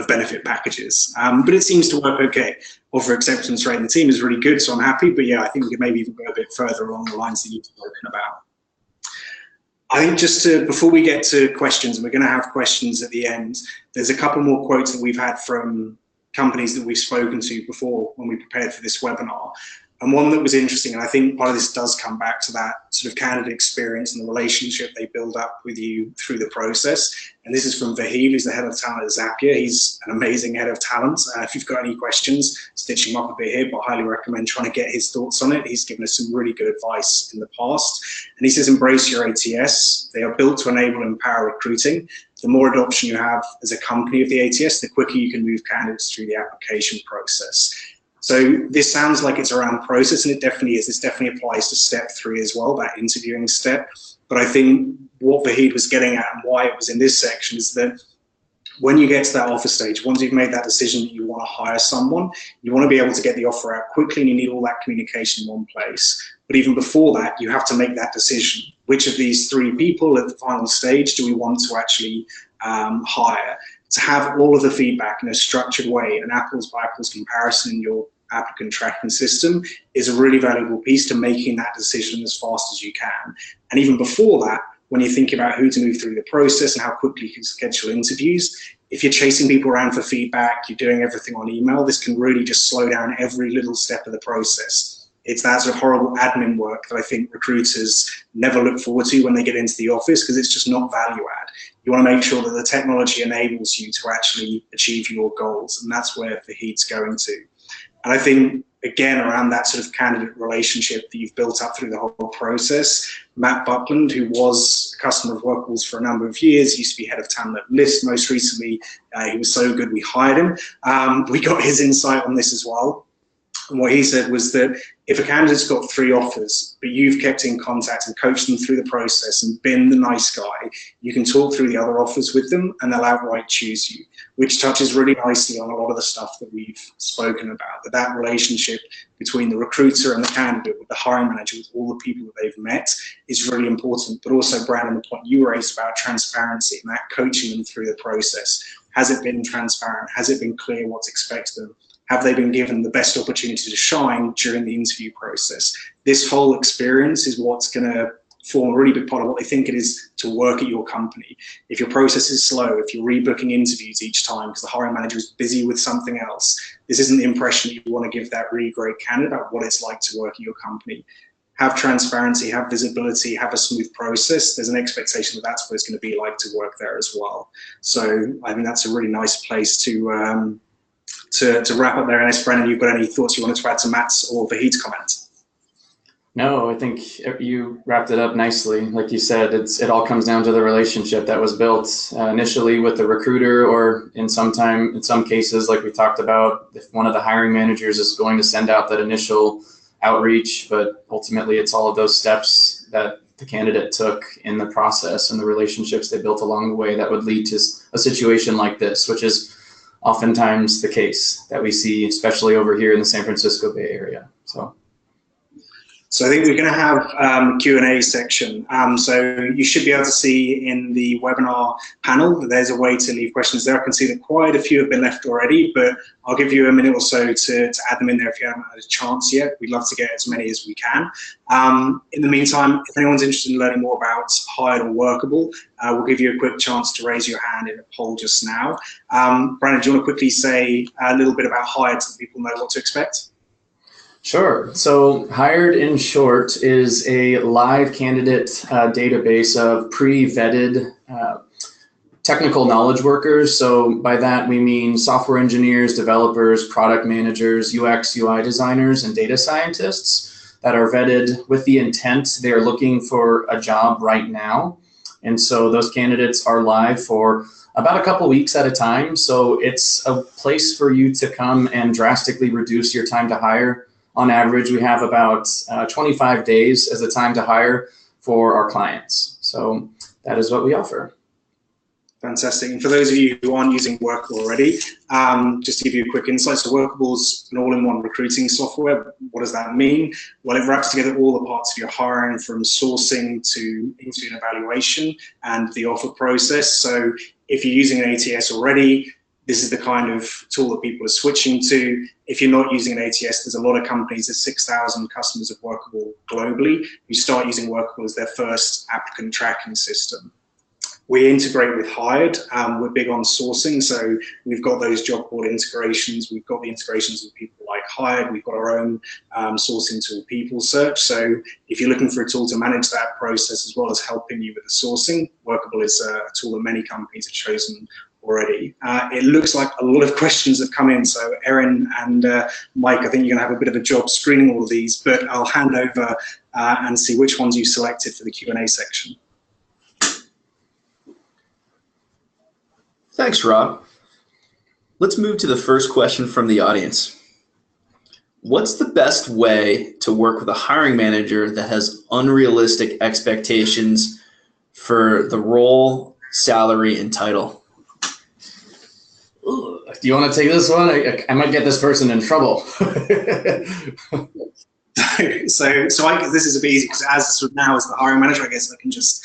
B: benefit packages. But it seems to work okay. Offer acceptance rate in the team is really good, so I'm happy. But yeah, I think we could maybe even go a bit further along the lines that you've spoken about. I think before we get to questions, and we're going to have questions at the end, there's a couple more quotes that we've had from companies that we've spoken to before when we prepared for this webinar. And one that was interesting, and I think part of this does come back to that sort of candidate experience and the relationship they build up with you through the process. And this is from Behaviour, who's the head of talent at Zapier. He's an amazing head of talent. If you've got any questions, stitch him up a bit here, but I highly recommend trying to get his thoughts on it. He's given us some really good advice in the past. And he says, embrace your ATS. They are built to enable and empower recruiting. The more adoption you have as a company of the ATS, the quicker you can move candidates through the application process. So this sounds like it's around process, and it definitely is. This definitely applies to step 3 as well, that interviewing step. But I think what Vahid was getting at and why it was in this section is that when you get to that offer stage, once you've made that decision that you want to hire someone, you want to be able to get the offer out quickly, and you need all that communication in one place. But even before that, you have to make that decision. Which of these 3 people at the final stage do we want to actually hire? To have all of the feedback in a structured way, an apples by apples comparison in your applicant tracking system is a really valuable piece to making that decision as fast as you can. And even before that, when you think about who to move through the process and how quickly you can schedule interviews, if you're chasing people around for feedback, you're doing everything on email, this can really just slow down every little step of the process. It's that sort of horrible admin work that I think recruiters never look forward to when they get into the office, because it's just not value add. You want to make sure that the technology enables you to actually achieve your goals, and that's where Vahid's going to. And I think, again, around that sort of candidate relationship that you've built up through the whole process, Matt Buckland, who was a customer of Workable's for a number of years, used to be head of talent at Lyft. Most recently, he was so good we hired him. We got his insight on this as well. And what he said was that if a candidate's got 3 offers, but you've kept in contact and coached them through the process and been the nice guy, you can talk through the other offers with them and they'll outright choose you, which touches really nicely on a lot of the stuff that we've spoken about, that relationship between the recruiter and the candidate, with the hiring manager, with all the people that they've met, is really important. But also, Brandon, the point you raised about transparency and that coaching them through the process. Has it been transparent? Has it been clear what's expected of them? Have they been given the best opportunity to shine during the interview process? This whole experience is what's going to form a really big part of what they think it is to work at your company. If your process is slow, if you're rebooking interviews each time because the hiring manager is busy with something else, this isn't the impression that you want to give that really great candidate about what it's like to work at your company. Have transparency, have visibility, have a smooth process. There's an expectation that that's what it's going to be like to work there as well. So I think that's a really nice place to wrap up there. Unless, Brennan, you've got any thoughts you wanted to add to Matt's or Vahid's comment?
C: No, I think you wrapped it up nicely. Like you said, it all comes down to the relationship that was built initially with the recruiter, or in some cases, like we talked about, if one of the hiring managers is going to send out that initial outreach, but ultimately it's all of those steps that the candidate took in the process and the relationships they built along the way that would lead to a situation like this, which is oftentimes the case that we see, especially over here in the San Francisco Bay Area. So
B: I think we're going to have a Q&A section. So you should be able to see in the webinar panel that there's a way to leave questions there. I can see that quite a few have been left already, but I'll give you a minute or so to add them in there if you haven't had a chance yet. We'd love to get as many as we can. In the meantime, if anyone's interested in learning more about Hired or Workable, we'll give you a quick chance to raise your hand in a poll just now. Brandon, do you want to quickly say a little bit about Hired so that people know what to expect?
C: Sure. So Hired, in short, is a live candidate database of pre-vetted technical knowledge workers. So by that, we mean software engineers, developers, product managers, UX, UI designers, and data scientists that are vetted with the intent they're looking for a job right now. And so those candidates are live for about a couple weeks at a time. So it's a place for you to come and drastically reduce your time to hire. On average, we have about 25 days as a time to hire for our clients. So that is what we offer.
B: Fantastic. And for those of you who aren't using Workable already, just to give you a quick insight, so Workable is an all-in-one recruiting software. What does that mean? Well, it wraps together all the parts of your hiring, from sourcing to interview and evaluation and the offer process. So if you're using an ATS already, this is the kind of tool that people are switching to. If you're not using an ATS, there's a lot of companies, there's 6,000 customers of Workable globally who start using Workable as their first applicant tracking system. We integrate with Hired. We're big on sourcing, so we've got those job board integrations. We've got the integrations with people like Hired. We've got our own sourcing tool, People Search. So if you're looking for a tool to manage that process as well as helping you with the sourcing, Workable is a tool that many companies have chosen already. It looks like a lot of questions have come in. So Erin and Mike, I think you're gonna have a bit of a job screening all of these, but I'll hand over and see which ones you selected for the Q&A section.
A: Thanks, Rob. Let's move to the first question from the audience. What's the best way to work with a hiring manager that has unrealistic expectations for the role, salary, and title?
C: Ooh, do you want to take this one? I might get this person in trouble.
B: This is a bit easy, because as now as the hiring manager, I guess I can just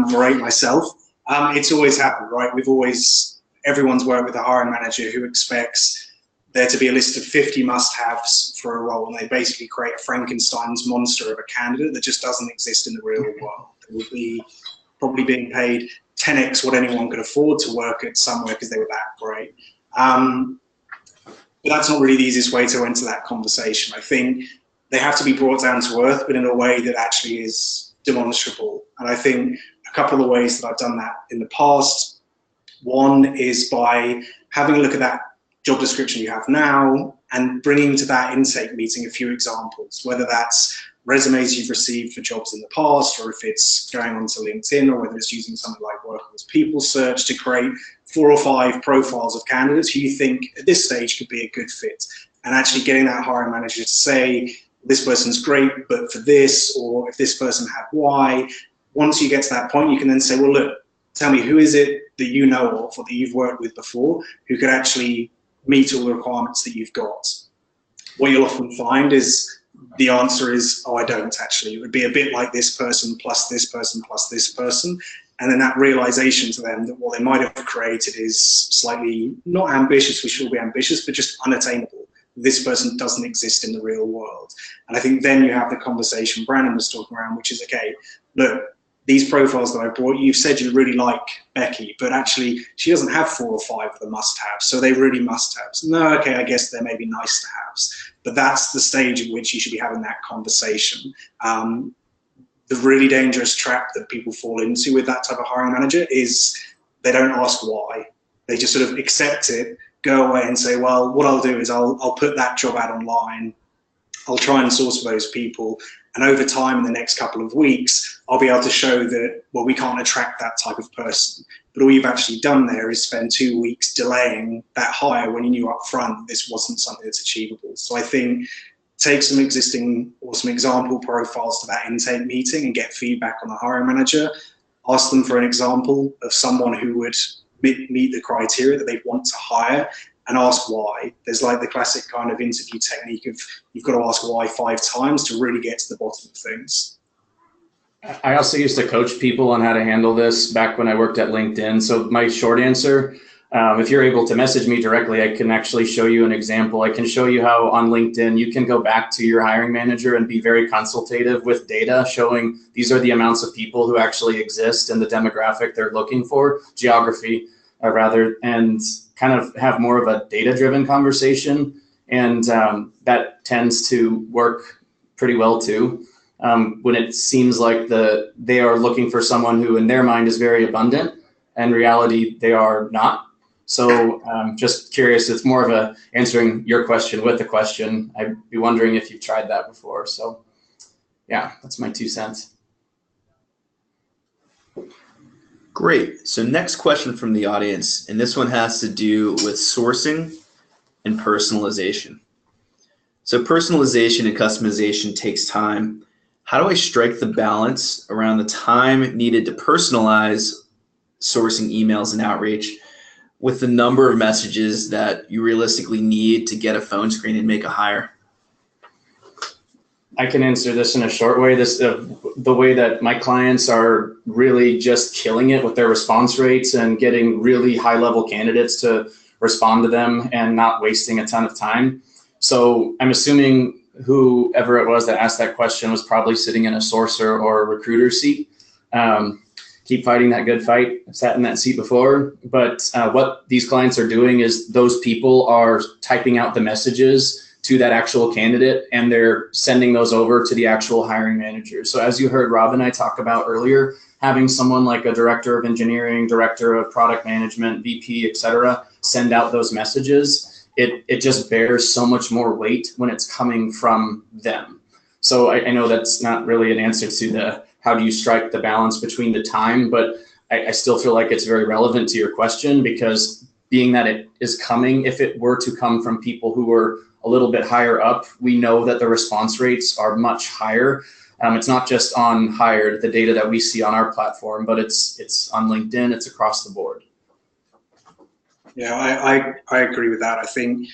B: berate myself. It's always happened, right? Everyone's worked with a hiring manager who expects there to be a list of 50 must-haves for a role, and they basically create a Frankenstein's monster of a candidate that just doesn't exist in the real world. They would be probably being paid 10x what anyone could afford to work at somewhere because they were that great. But that's not really the easiest way to enter that conversation. I think they have to be brought down to earth, but in a way that actually is demonstrable. And I think a couple of the ways that I've done that in the past, one is by having a look at that job description you have now and bringing to that intake meeting a few examples, whether that's resumes you've received for jobs in the past, or if it's going onto LinkedIn, or whether it's using something like Workable's People Search to create 4 or 5 profiles of candidates who you think at this stage could be a good fit, and actually getting that hiring manager to say, this person's great, but for this, or if this person had Y. Once you get to that point, you can then say, well, look, tell me, who is it that you know of or that you've worked with before who could actually meet all the requirements that you've got? What you'll often find is the answer is, oh, I don't actually. It would be a bit like this person plus this person plus this person. And then that realization to them that what they might have created is slightly not ambitious, we should all be ambitious, but just unattainable. This person doesn't exist in the real world. And I think then you have the conversation Brandon was talking around, which is, okay, look, these profiles that I brought you, you've said you really like Becky, but actually she doesn't have 4 or 5 of the must-haves, so they really must-haves. No, okay, I guess they're maybe nice-to-haves, but that's the stage at which you should be having that conversation. The really dangerous trap that people fall into with that type of hiring manager is they don't ask why. They just sort of accept it, go away and say, well, what I'll do is I'll put that job out online, I'll try and source for those people, and over time, in the next couple of weeks, I'll be able to show that, well, we can't attract that type of person. But all you've actually done there is spend 2 weeks delaying that hire when you knew up front this wasn't something that's achievable. So I think take some existing or some example profiles to that intake meeting and get feedback on the hiring manager. Ask them for an example of someone who would meet the criteria that they want to hire, and ask why. There's like the classic kind of interview technique of you've got to ask why 5 times to really get to the bottom of things.
C: I also used to coach people on how to handle this back when I worked at LinkedIn. So my short answer, if you're able to message me directly, I can actually show you an example. I can show you how on LinkedIn you can go back to your hiring manager and be very consultative with data showing these are the amounts of people who actually exist and the demographic they're looking for, geography rather, and kind of have more of a data-driven conversation. And that tends to work pretty well too. When it seems like they are looking for someone who in their mind is very abundant, and in reality they are not. So just curious, it's more of a answering your question with a question. I'd be wondering if you've tried that before. So yeah, that's my 2 cents.
A: Great. So next question from the audience, and this one has to do with sourcing and personalization. So personalization and customization takes time. How do I strike the balance around the time needed to personalize sourcing emails and outreach with the number of messages that you realistically need to get a phone screen and make a hire?
C: I can answer this in a short way. The way that my clients are really just killing it with their response rates and getting really high level candidates to respond to them and not wasting a ton of time. So I'm assuming whoever it was that asked that question was probably sitting in a sourcer or a recruiter seat. Keep fighting that good fight. I've sat in that seat before. But what these clients are doing is those people are typing out the messages to that actual candidate, and they're sending those over to the actual hiring manager. So as you heard Rob and I talk about earlier, having someone like a director of engineering, director of product management, VP, et cetera, send out those messages, it just bears so much more weight when it's coming from them. So I know that's not really an answer to the how do you strike the balance between the time, but I still feel like it's very relevant to your question, because being that it is coming, if it were to come from people who were a little bit higher up, we know that the response rates are much higher. It's not just on Hired, the data that we see on our platform, but it's on LinkedIn, it's across the board.
B: Yeah, I agree with that. I think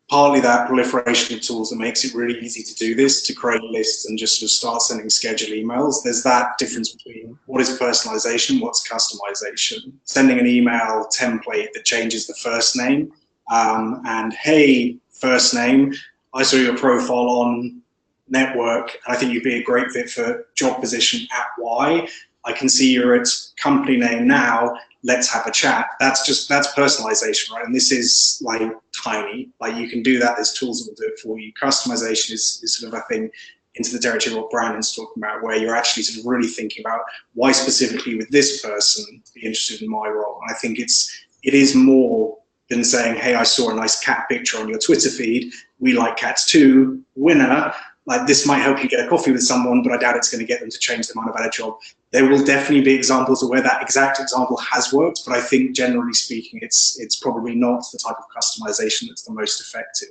B: partly that proliferation of tools that makes it really easy to do this, to create lists and just sort of start sending scheduled emails. There's that difference between what is personalization, what's customization. Sending an email template that changes the first name and hey, first name, I saw your profile on network and I think you'd be a great fit for job position at Y. I can see you're at company name now, let's have a chat. That's personalization, right? And this is like tiny, like you can do that, there's tools that will do it for you. Customization is sort of, I think, into the territory of what Brandon's talking about, where you're actually sort of really thinking about why specifically with this person be interested in my role. And I think it is more than saying, hey, I saw a nice cat picture on your Twitter feed, we like cats too, winner. Like this might help you get a coffee with someone, but I doubt it's going to get them to change their mind about a job. There will definitely be examples of where that exact example has worked, but I think generally speaking, it's probably not the type of customization that's the most effective.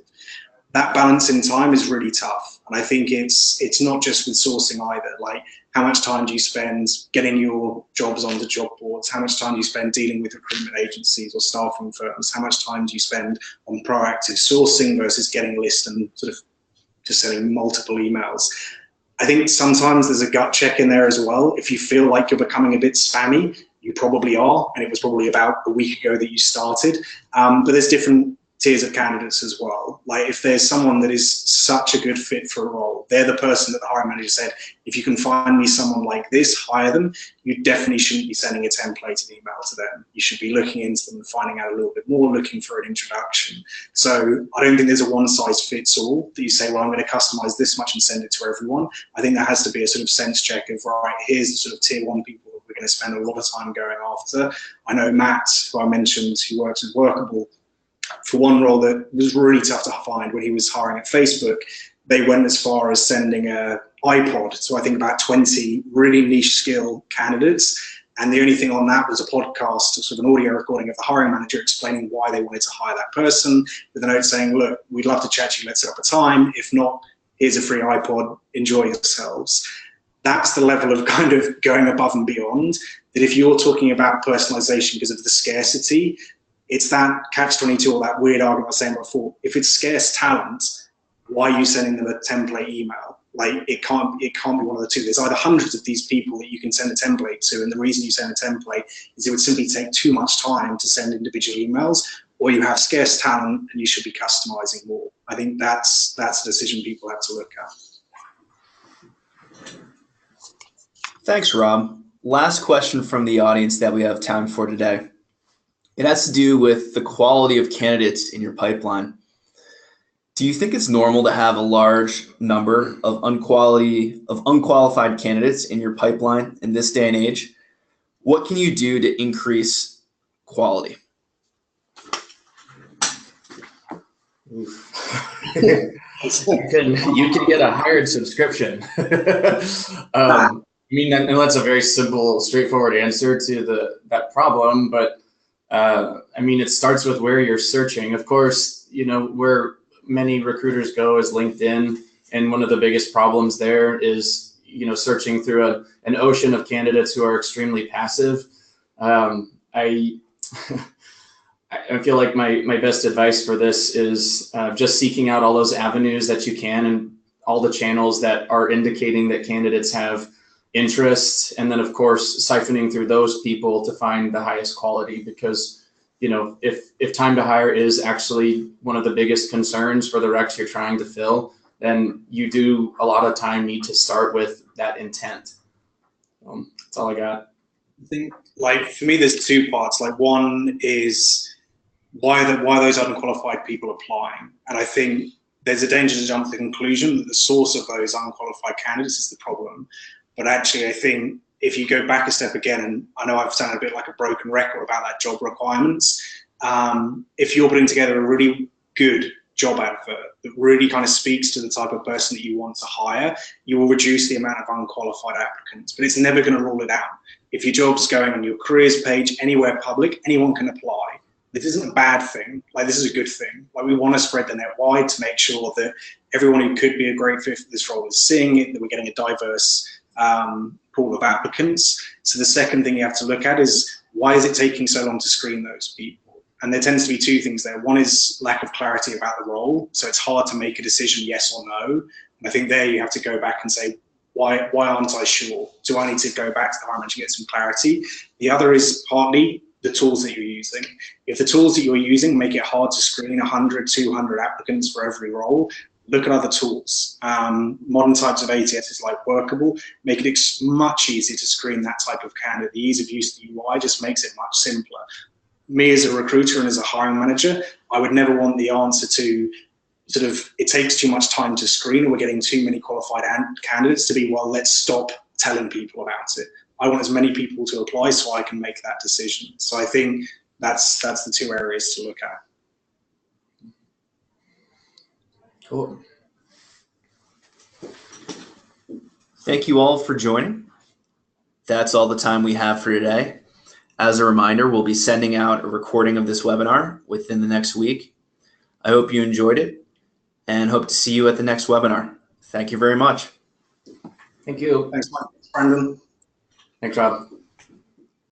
B: That balance in time is really tough. And I think it's not just with sourcing either. Like how much time do you spend getting your jobs onto job boards? How much time do you spend dealing with recruitment agencies or staffing firms? How much time do you spend on proactive sourcing versus getting a list and sort of just sending multiple emails? I think sometimes there's a gut check in there as well. If you feel like you're becoming a bit spammy, you probably are, and it was probably about a week ago that you started. But there's different tiers of candidates as well. Like if there's someone that is such a good fit for a role, they're the person that the hiring manager said, if you can find me someone like this, hire them. You definitely shouldn't be sending a templated email to them. You should be looking into them and finding out a little bit more, looking for an introduction. So I don't think there's a one size fits all that you say, well, I'm going to customize this much and send it to everyone. I think there has to be a sort of sense check of, right, here's the sort of tier one people that we're going to spend a lot of time going after. I know Matt, who I mentioned, who works with Workable, for one role that was really tough to find when he was hiring at Facebook, they went as far as sending an iPod to I think about 20 really niche skill candidates. And the only thing on that was a podcast, sort of an audio recording of the hiring manager explaining why they wanted to hire that person, with a note saying, look, we'd love to chat to you, let's set up a time. If not, here's a free iPod, enjoy yourselves. That's the level of kind of going above and beyond, that if you're talking about personalization because of the scarcity, it's that catch-22 or that weird argument I was saying before. If it's scarce talent, why are you sending them a template email? Like it can't be one of the two. There's either hundreds of these people that you can send a template to, and the reason you send a template is it would simply take too much time to send individual emails, or you have scarce talent and you should be customizing more. I think that's a decision people have to look at.
A: Thanks, Rob. Last question from the audience that we have time for today. It has to do with the quality of candidates in your pipeline. Do you think it's normal to have a large number of unqualified candidates in your pipeline in this day and age? What can you do to increase quality?
C: You can get a Hired subscription. I mean, and that's a very simple, straightforward answer to that problem. But I mean, it starts with where you're searching. Of course, you know, where many recruiters go is LinkedIn, and one of the biggest problems there is, you know, searching through an ocean of candidates who are extremely passive. I I feel like my best advice for this is just seeking out all those avenues that you can and all the channels that are indicating that candidates have interest. And then, of course, siphoning through those people to find the highest quality, because, you know, if time to hire is actually one of the biggest concerns for the recs you're trying to fill, then you do a lot of time need to start with that intent. That's all I got.
B: I think, like, for me, there's two parts. Like, one is why those unqualified people applying, and I think there's a danger to jump to the conclusion that the source of those unqualified candidates is the problem. But actually, I think if you go back a step again, and I know I've sounded a bit like a broken record about that job requirements, if you're putting together a really good job advert that really kind of speaks to the type of person that you want to hire, you will reduce the amount of unqualified applicants, but it's never going to rule it out. If your job's going on your careers page, anywhere public, anyone can apply. This isn't a bad thing. Like, this is a good thing. Like, we want to spread the net wide to make sure that everyone who could be a great fit for this role is seeing it, that we're getting a diverse pool of applicants. So the second thing you have to look at is, why is it taking so long to screen those people? And there tends to be two things there. One is lack of clarity about the role. So it's hard to make a decision yes or no. And I think there you have to go back and say, why aren't I sure? Do I need to go back to the hiring manager to get some clarity? The other is partly the tools that you're using. If the tools that you're using make it hard to screen 100, 200 applicants for every role, look at other tools. Modern types of ATSs like Workable make it much easier to screen that type of candidate. The ease of use of the UI just makes it much simpler. Me as a recruiter and as a hiring manager, I would never want the answer to sort of, it takes too much time to screen, or we're getting too many qualified candidates, to be, well, let's stop telling people about it. I want as many people to apply so I can make that decision. So I think that's the two areas to look at.
C: Cool.
A: Thank you all for joining. That's all the time we have for today. As a reminder, we'll be sending out a recording of this webinar within the next week. I hope you enjoyed it and hope to see you at the next webinar. Thank you very much.
C: Thank you.
B: Thanks, Mike. Brandon.
C: Thanks, Rob.